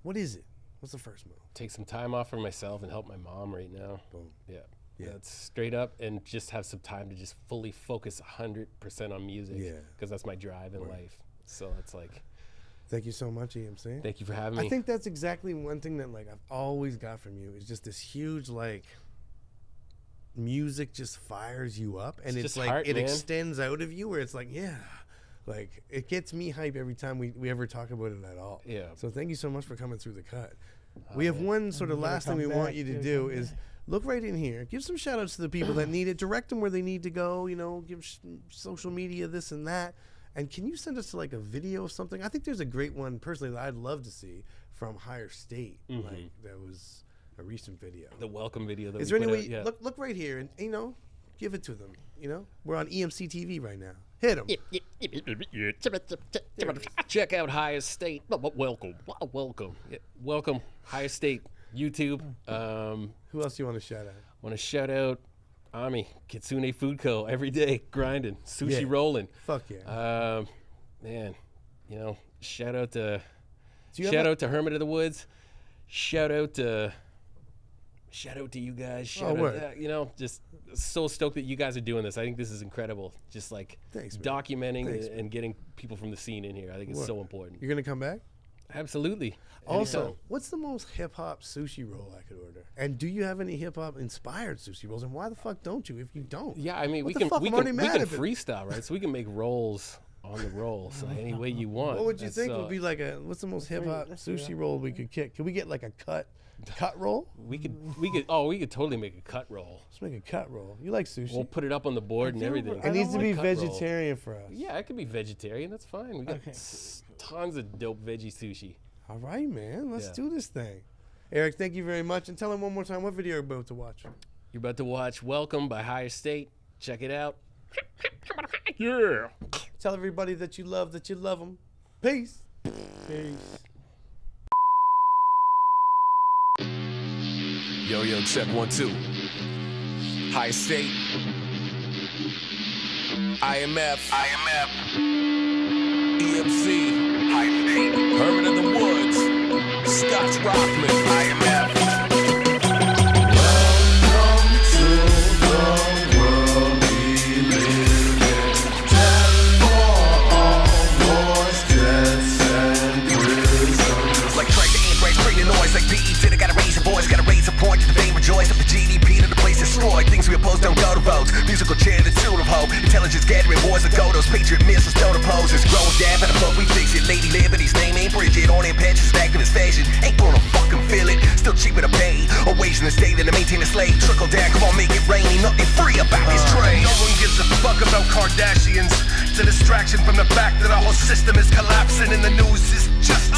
what is it? What's the first move? Take some time off for myself and help my mom right now. Boom. Yeah. That's straight up, and just have some time to just fully focus 100% on music. Yeah. Because that's my drive in life. So it's like. Thank you so much, EMC. Thank you for having me. I think that's exactly one thing that like I've always got from you is just this huge like music just fires you up, and it's like heart, it extends out of you where it's like like it gets me hype every time we ever talk about it at all. Yeah. So thank you so much for coming through the cut. We have one sort of last thing we want you to do is look right in here. Give some shout outs to the people that need it. Direct them where they need to go. Give social media this and that. And can you send us to like a video of something? I think there's a great one personally that I'd love to see from Higher State. Like that was a recent video. The welcome video. That is there any way? Look right here and give it to them. We're on EMC TV right now. Hit them. Check out Higher State. Welcome. Welcome. Higher State. YouTube. Who else do you want to shout out? Want to shout out Ami, Kitsune Food Co. Every day grinding, sushi rolling. Fuck yeah. Man, shout out to Hermit of the Woods. Shout out to you guys. Shout out, just so stoked that you guys are doing this. I think this is incredible. Just like documenting and getting people from the scene in here. I think it's so important. You're gonna come back? Absolutely. Also, anytime. What's the most hip-hop sushi roll I could order? And do you have any hip-hop inspired sushi rolls? And why the fuck don't you if you don't? Yeah, I mean, we can freestyle, right? So we can make rolls on the roll. So any way you want. What would you think would be like what's the most hip-hop sushi roll we could kick? Could we get like a cut roll? We could totally make a cut roll. Let's make a cut roll. You like sushi? We'll put it up on the board and everything. It needs to be vegetarian for us. Yeah, it could be vegetarian. That's fine. We got tons of dope veggie sushi. All right, man. Let's do this thing. Eric, thank you very much. And tell them one more time what video you're about to watch. You're about to watch Welcome by Higher State. Check it out. Yeah. Tell everybody that you love them. Peace. Peace. Yo, check 1, 2. High State. IMF. EMC. High State. Hermit of the Woods. Scotch Rockman. IMF. Welcome to the world we live in. Death for all wars, deaths and prisons. Like try to embrace, bring the noise like PE did. I gotta raise a voice, gotta raise a point to the vain rejoice of the GDP to the place destroyed. Things we oppose don't go to votes. Musical chair, the tune of hope. Intelligence gathering, wars of Godos. Patriot missiles don't oppose us. Grow death and the fuck we fix it. Lady Liberty's name ain't Bridget. On their patches, activist fashion. Ain't gonna fucking feel it. Still cheaper to pay. Or wage in the state than to maintain a slave. Trickle down, come on, make it rain. Ain't nothing free about this trade. No one gives a fuck about Kardashians. It's a distraction from the fact that our whole system is collapsing. And the news is just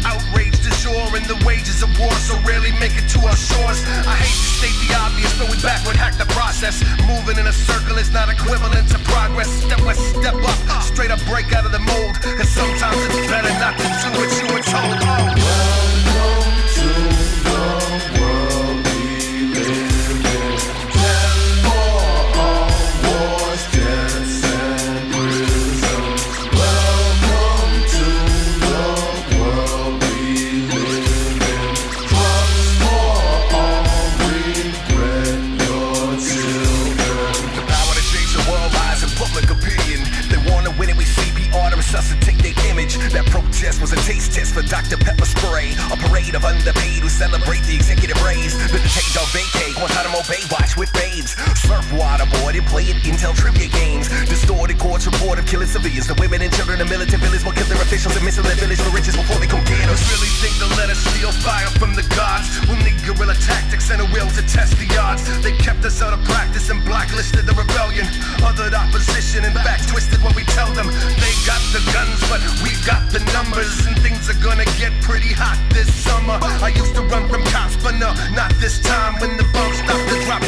outrage du jour. And the wages of war so rarely make it to our shores. I hate to state the obvious, but we backward hack the process. Moving in a circle is not equivalent to progress. Step west, step up, straight up break out of the mold. Cause sometimes it's better not to do what you were told. Welcome to the world we live in. Death for all wars, deaths and prisons. Welcome to for Dr. Pepper Spray. A parade of underpaid who celebrate the executive raise. Meditate, don't vacate, Guantanamo Bay watch with babes. Surf waterboard and play at Intel trivia games. Distorted courts report of killing civilians. The women and children of militant villas will kill their officials and missing their village for riches before they come get us. Really think they'll let us steal fire from the gods? We'll need guerrilla tactics and a will to test the odds. They kept us out of practice and blacklisted the rebellion. Othered opposition and back twisted what we tell them. They got the guns, but we got the numbers. And things are gonna get pretty hot this summer. I used to run from cops, but no, not this time. When the bombs stop to drop,